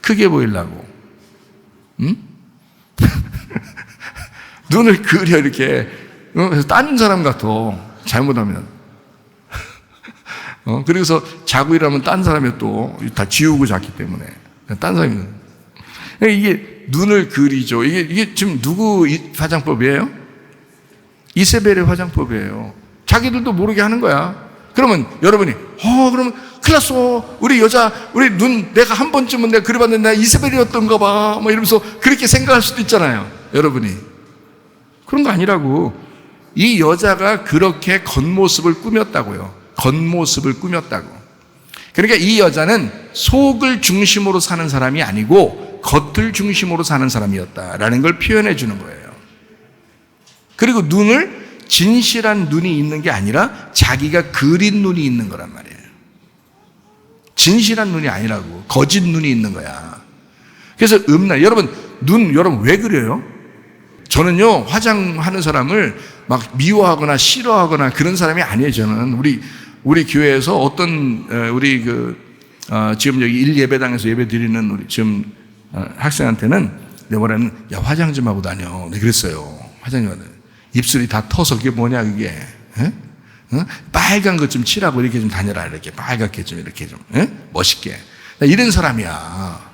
크게 보이려고. 눈을 그려 이렇게. 그래서 다른 사람 같아. 잘못하면. 그래서 자고 일하면 딴 사람이 또 다 지우고 잤기 때문에. 딴 사람이. 이게 눈을 그리죠. 이게 지금 누구 화장법이에요? 이세벨의 화장법이에요. 자기들도 모르게 하는 거야. 그러면 여러분이, 그러면 큰일 났어. 우리 여자, 우리 눈, 내가 한 번쯤은 내가 그려봤는데 내가 이세벨이었던가 봐. 뭐 이러면서 그렇게 생각할 수도 있잖아요. 여러분이. 그런 거 아니라고. 이 여자가 그렇게 겉모습을 꾸몄다고요. 겉모습을 꾸몄다고. 그러니까 이 여자는 속을 중심으로 사는 사람이 아니고 겉을 중심으로 사는 사람이었다라는 걸 표현해 주는 거예요. 그리고 눈을 진실한 눈이 있는 게 아니라 자기가 그린 눈이 있는 거란 말이에요. 진실한 눈이 아니라고. 거짓 눈이 있는 거야. 그래서 여러분, 여러분 왜 그려요? 저는요, 화장하는 사람을 막 미워하거나 싫어하거나 그런 사람이 아니에요, 저는. 우리 교회에서 어떤, 지금 여기 1예배당에서 예배 드리는 우리 지금 학생한테는 내가 뭐라면, 야, 화장 좀 하고 다녀. 네, 그랬어요. 화장 좀 하고 다녀. 입술이 다 터서 그게 뭐냐, 그게. 빨간 것 좀 칠하고 이렇게 좀 다녀라. 이렇게 빨갛게 좀 이렇게 좀, 멋있게. 나 이런 사람이야.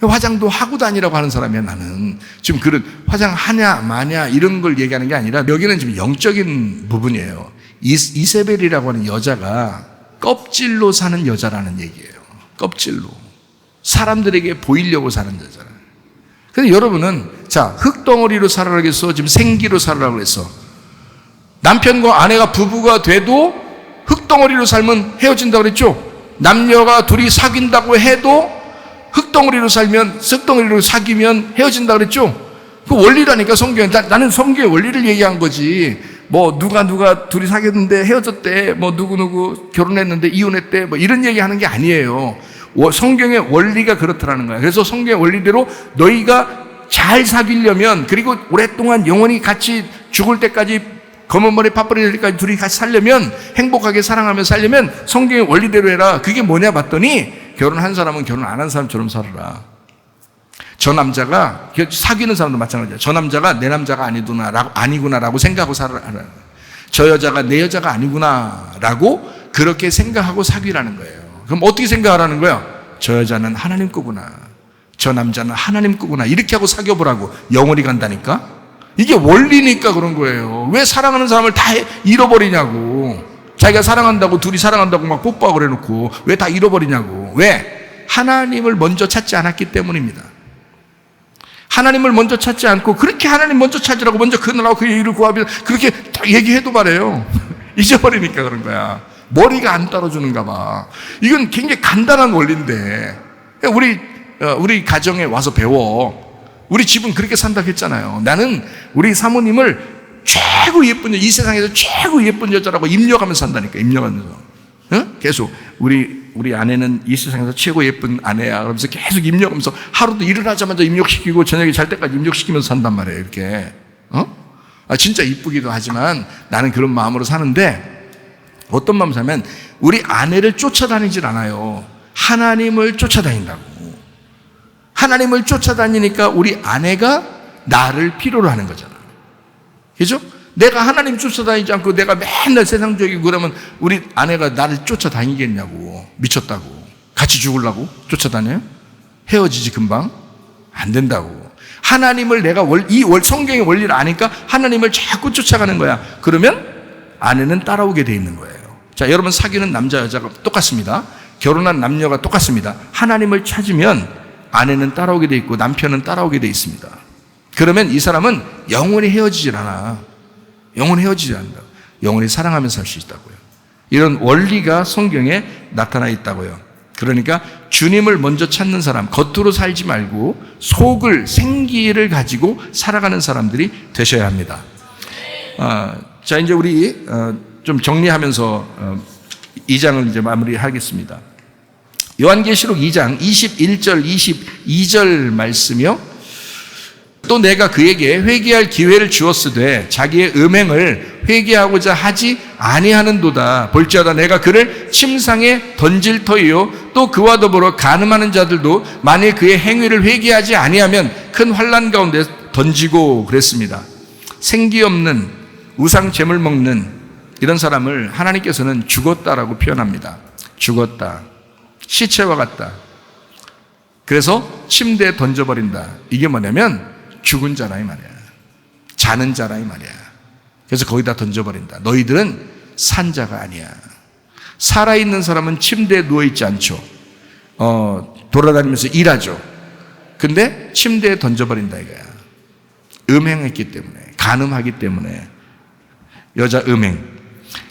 화장도 하고 다니라고 하는 사람이야, 나는. 지금 그런 화장하냐, 마냐, 이런 걸 얘기하는 게 아니라, 여기는 지금 영적인 부분이에요. 이세벨이라고 하는 여자가 껍질로 사는 여자라는 얘기예요. 껍질로. 사람들에게 보이려고 사는 여자라. 근데 여러분은, 자, 흙덩어리로 살아라 그랬어? 지금 생기로 살아라 그랬어? 남편과 아내가 부부가 돼도 흙덩어리로 살면 헤어진다고 그랬죠? 남녀가 둘이 사귄다고 해도 흙덩어리로 살면, 썩덩어리로 사귀면 헤어진다고 그랬죠? 그 원리라니까, 성경에. 나는 성경의 원리를 얘기한 거지. 뭐, 누가 둘이 사귀었는데 헤어졌대. 뭐, 누구 결혼했는데 이혼했대. 뭐, 이런 얘기 하는 게 아니에요. 성경의 원리가 그렇더라는 거야. 그래서 성경의 원리대로 너희가 잘 사귀려면, 그리고 오랫동안 영원히 같이 죽을 때까지 검은 머리 팥뿌리 될 때까지 둘이 같이 살려면, 행복하게 사랑하며 살려면 성경의 원리대로 해라. 그게 뭐냐 봤더니 결혼한 사람은 결혼 안 한 사람처럼 살아라. 저 남자가, 사귀는 사람도 마찬가지야. 저 남자가 내 남자가 아니구나라고 생각하고 살아라. 저 여자가 내 여자가 아니구나라고 그렇게 생각하고 사귀라는 거예요. 그럼 어떻게 생각하라는 거야? 저 여자는 하나님 거구나, 저 남자는 하나님 거구나, 이렇게 하고 사귀어보라고. 영원히 간다니까. 이게 원리니까 그런 거예요. 왜 사랑하는 사람을 다 잃어버리냐고. 자기가 사랑한다고, 둘이 사랑한다고 막 뽀뽀하고 그래놓고 왜 다 잃어버리냐고. 왜? 하나님을 먼저 찾지 않았기 때문입니다. 하나님을 먼저 찾지 않고, 그렇게 하나님 먼저 찾으라고 먼저 그 나라와 그 일을 구하면 그렇게 딱 얘기해도 말해요. 잊어버리니까 그런 거야. 머리가 안 따라주는가 봐. 이건 굉장히 간단한 원리인데, 우리 가정에 와서 배워. 우리 집은 그렇게 산다고 했잖아요. 나는 우리 사모님을 최고 예쁜 여자, 이 세상에서 최고 예쁜 여자라고 입력하면서 산다니까. 입력하면서. 계속 우리 아내는 이 세상에서 최고 예쁜 아내야. 그러면서 계속 입력하면서 하루도 일어나자마자 입력시키고 저녁에 잘 때까지 입력시키면서 산단 말이에요. 이렇게. 진짜 이쁘기도 하지만 나는 그런 마음으로 사는데, 어떤 마음을 사면 우리 아내를 쫓아다니질 않아요. 하나님을 쫓아다닌다고. 하나님을 쫓아다니니까 우리 아내가 나를 필요로 하는 거잖아. 그죠? 내가 하나님 쫓아다니지 않고 내가 맨날 세상적이고 그러면 우리 아내가 나를 쫓아다니겠냐고. 미쳤다고. 같이 죽으려고 쫓아다녀요? 헤어지지 금방? 안 된다고. 하나님을 내가 성경의 원리를 아니까 하나님을 자꾸 쫓아가는 거야. 그러면 아내는 따라오게 돼 있는 거예요. 자, 여러분, 사귀는 남자 여자가 똑같습니다. 결혼한 남녀가 똑같습니다. 하나님을 찾으면 아내는 따라오게 돼 있고 남편은 따라오게 돼 있습니다. 그러면 이 사람은 영원히 헤어지질 않아. 영원히 헤어지지 않는다. 영원히 사랑하면서 살 수 있다고요. 이런 원리가 성경에 나타나 있다고요. 그러니까 주님을 먼저 찾는 사람, 겉으로 살지 말고 속을, 생기를 가지고 살아가는 사람들이 되셔야 합니다. 자, 이제 우리 좀 정리하면서 2장을 이제 마무리하겠습니다. 요한계시록 2장 21절 22절 말씀이요. 또 내가 그에게 회개할 기회를 주었으되 자기의 음행을 회개하고자 하지 아니하는도다. 볼지어다 내가 그를 침상에 던질 터이요 또 그와 더불어 간음하는 자들도 만일 그의 행위를 회개하지 아니하면 큰 환난 가운데 던지고 그랬습니다. 생기 없는 우상 제물 먹는 이런 사람을 하나님께서는 죽었다라고 표현합니다. 죽었다. 시체와 같다. 그래서 침대에 던져버린다. 이게 뭐냐면 죽은 자라 이 말이야. 자는 자라 이 말이야. 그래서 거기다 던져버린다. 너희들은 산 자가 아니야. 살아있는 사람은 침대에 누워있지 않죠. 돌아다니면서 일하죠. 근데 침대에 던져버린다 이거야. 음행했기 때문에, 간음하기 때문에. 여자 음행.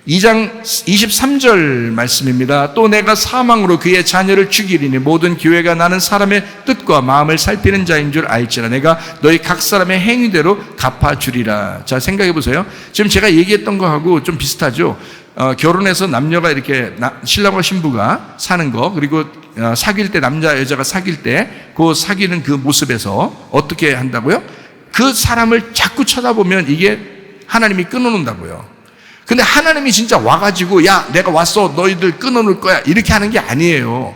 2장 23절 말씀입니다. 또 내가 사망으로 그의 자녀를 죽이리니 모든 교회가 나는 사람의 뜻과 마음을 살피는 자인 줄 알지라. 내가 너희 각 사람의 행위대로 갚아주리라. 자, 생각해 보세요. 지금 제가 얘기했던 거하고 좀 비슷하죠. 결혼해서 남녀가 이렇게 신랑과 신부가 사는 거, 그리고 사귈 때 남자 여자가 사귈 때 그 사귀는 그 모습에서 어떻게 한다고요? 그 사람을 자꾸 쳐다보면 이게 하나님이 끊어놓는다고요. 근데 하나님이 진짜 와가지고 야 내가 왔어 너희들 끊어놓을 거야 이렇게 하는 게 아니에요.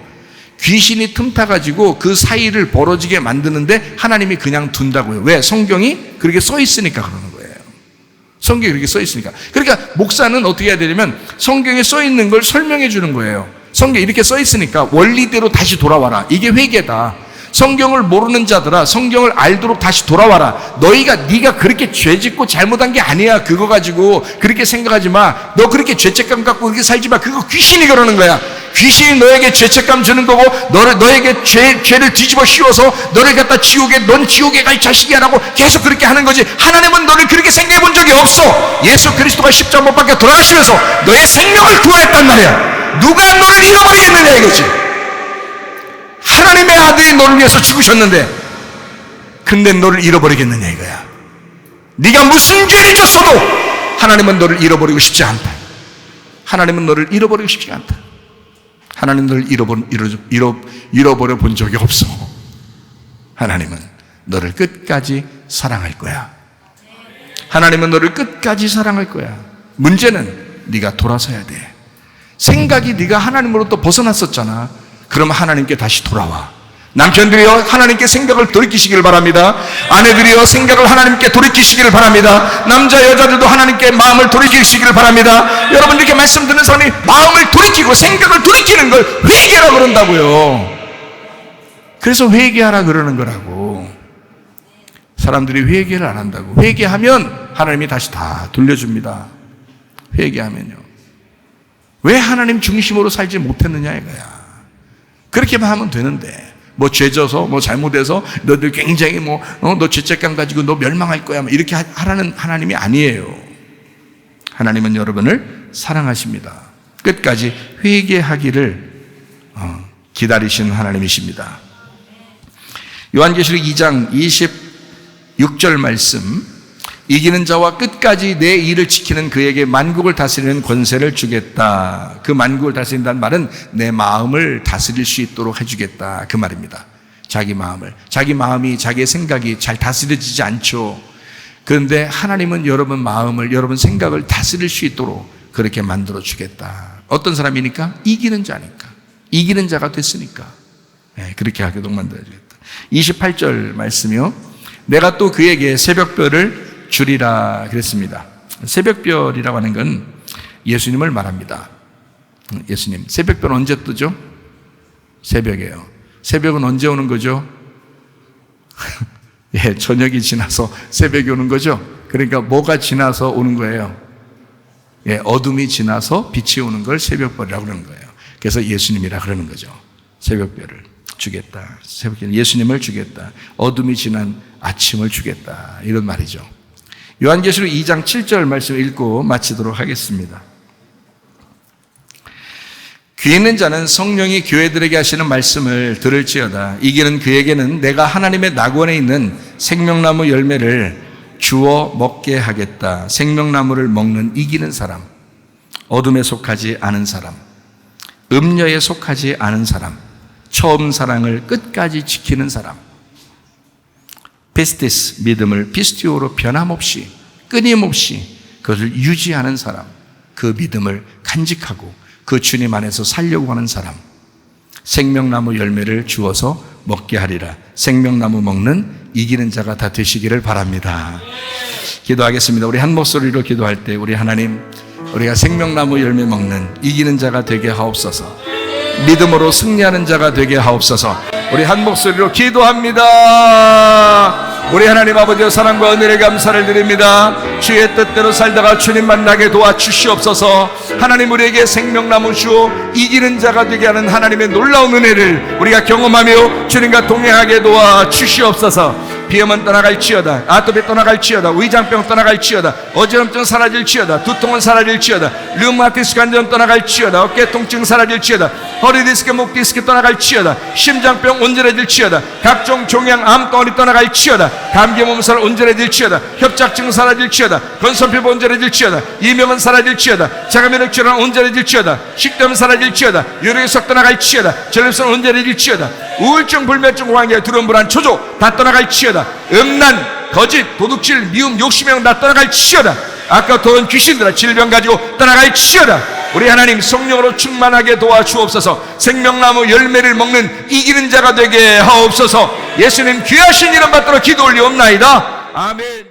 귀신이 틈타가지고 그 사이를 벌어지게 만드는데 하나님이 그냥 둔다고요. 왜? 성경이 그렇게 써 있으니까 그러는 거예요. 성경이 그렇게 써 있으니까. 그러니까 목사는 어떻게 해야 되냐면 성경에 써 있는 걸 설명해 주는 거예요. 성경에 이렇게 써 있으니까 원리대로 다시 돌아와라. 이게 회개다. 성경을 모르는 자들아 성경을 알도록 다시 돌아와라. 네가 그렇게 죄짓고 잘못한 게 아니야. 그거 가지고 그렇게 생각하지 마. 너 그렇게 죄책감 갖고 그렇게 살지 마. 그거 귀신이 그러는 거야. 귀신이 너에게 죄책감 주는 거고 너에게 죄를 뒤집어 씌워서 너를 갖다 넌 지옥에 가 이 자식이야 라고 계속 그렇게 하는 거지. 하나님은 너를 그렇게 생각해 본 적이 없어. 예수 그리스도가 십자가 못 박혀 돌아가시면서 너의 생명을 구하였단 말이야. 누가 너를 잃어버리겠느냐 이거지. 하나님의 아들이 너를 위해서 죽으셨는데 근데 너를 잃어버리겠느냐 이거야. 네가 무슨 죄를 졌어도 하나님은 너를 잃어버리고 싶지 않다. 하나님은 너를 잃어버리고 싶지 않다. 하나님은 너를 잃어버려 본 적이 없어. 하나님은 너를 끝까지 사랑할 거야. 하나님은 너를 끝까지 끝까지 사랑할 거야. 문제는 네가 돌아서야 돼. 생각이 네가 하나님으로부터 벗어났었잖아. 그럼 하나님께 다시 돌아와. 남편들이여 하나님께 생각을 돌이키시길 바랍니다. 아내들이여 생각을 하나님께 돌이키시기를 바랍니다. 남자 여자들도 하나님께 마음을 돌이키시기를 바랍니다. 여러분 이렇게 말씀 듣는 사람이 마음을 돌이키고 생각을 돌이키는 걸 회개라 그런다고요. 그래서 회개하라 그러는 거라고. 사람들이 회개를 안 한다고. 회개하면 하나님이 다시 다 돌려줍니다. 회개하면요. 왜 하나님 중심으로 살지 못했느냐 이거야. 그렇게만 하면 되는데 뭐 죄져서 뭐 잘못해서 너들 굉장히 너 죄책감 가지고 너 멸망할 거야 이렇게 하라는 하나님이 아니에요. 하나님은 여러분을 사랑하십니다. 끝까지 회개하기를 기다리시는 하나님이십니다. 요한계시록 2장 26절 말씀, 이기는 자와 끝까지 내 일을 지키는 그에게 만국을 다스리는 권세를 주겠다. 그 만국을 다스린다는 말은 내 마음을 다스릴 수 있도록 해주겠다 그 말입니다. 자기 마음이 자기의 생각이 잘 다스려지지 않죠. 그런데 하나님은 여러분 마음을, 여러분 생각을 다스릴 수 있도록 그렇게 만들어 주겠다. 어떤 사람이니까? 이기는 자니까. 이기는 자가 됐으니까 그렇게 하도록 만들어 주겠다. 28절 말씀이요. 내가 또 그에게 새벽별을 주리라 그랬습니다. 새벽별이라고 하는 건 예수님을 말합니다. 예수님, 새벽별 언제 뜨죠? 새벽에요. 새벽은 언제 오는 거죠? 예, 저녁이 지나서 새벽이 오는 거죠. 그러니까 뭐가 지나서 오는 거예요? 예, 어둠이 지나서 빛이 오는 걸 새벽별이라고 그러는 거예요. 그래서 예수님이라 그러는 거죠. 새벽별을 주겠다. 새벽별 예수님을 주겠다. 어둠이 지난 아침을 주겠다. 이런 말이죠. 요한계시록 2장 7절 말씀 읽고 마치도록 하겠습니다. 귀 있는 자는 성령이 교회들에게 하시는 말씀을 들을지어다. 이기는 그에게는 내가 하나님의 낙원에 있는 생명나무 열매를 주어 먹게 하겠다. 생명나무를 먹는 이기는 사람, 어둠에 속하지 않은 사람, 음녀에 속하지 않은 사람, 처음 사랑을 끝까지 지키는 사람, 피스티스 믿음을 피스티오로 변함없이 끊임없이 그것을 유지하는 사람, 그 믿음을 간직하고 그 주님 안에서 살려고 하는 사람, 생명나무 열매를 주어서 먹게 하리라. 생명나무 먹는 이기는 자가 다 되시기를 바랍니다. 기도하겠습니다. 우리 한 목소리로 기도할 때 우리 하나님, 우리가 생명나무 열매 먹는 이기는 자가 되게 하옵소서. 믿음으로 승리하는 자가 되게 하옵소서. 우리 한 목소리로 기도합니다. 우리 하나님 아버지의 사랑과 은혜에 감사를 드립니다. 주의 뜻대로 살다가 주님 만나게 도와주시옵소서. 하나님 우리에게 생명나무 주어 이기는 자가 되게 하는 하나님의 놀라운 은혜를 우리가 경험하며 주님과 동행하게 도와주시옵소서. 비염은 떠나갈지어다, 아토피 떠나갈지어다, 위장병 떠나갈지어다, 어지럼증 사라질지어다, 두통은 사라질지어다, 류마티스 관절 떠나갈지어다, 어깨 통증 사라질지어다, 허리 디스크, 목 디스크 떠나갈지어다, 심장병 온전해질지어다, 각종 종양 암덩어리 떠나갈지어다, 감기 몸살 온전해질지어다, 협착증 사라질지어다, 건선피부 온전해질지어다, 이명은 사라질지어다, 자가면역 질환 온전해질지어다, 식도염 사라질지어다, 요령석 떠나갈지어다, 전립선 온전해질지어다, 우울증, 불면증, 공황계, 두려움, 불안, 초조 다 떠나갈지어다, 음란, 거짓, 도둑질, 미움, 욕심형 다 떠나갈지어다, 아까 도는 귀신들아 질병 가지고 떠나갈지어다. 우리 하나님 성령으로 충만하게 도와주옵소서. 생명나무 열매를 먹는 이기는 자가 되게 하옵소서. 예수님 귀하신 이름 받들어 기도 올리옵나이다. 아멘.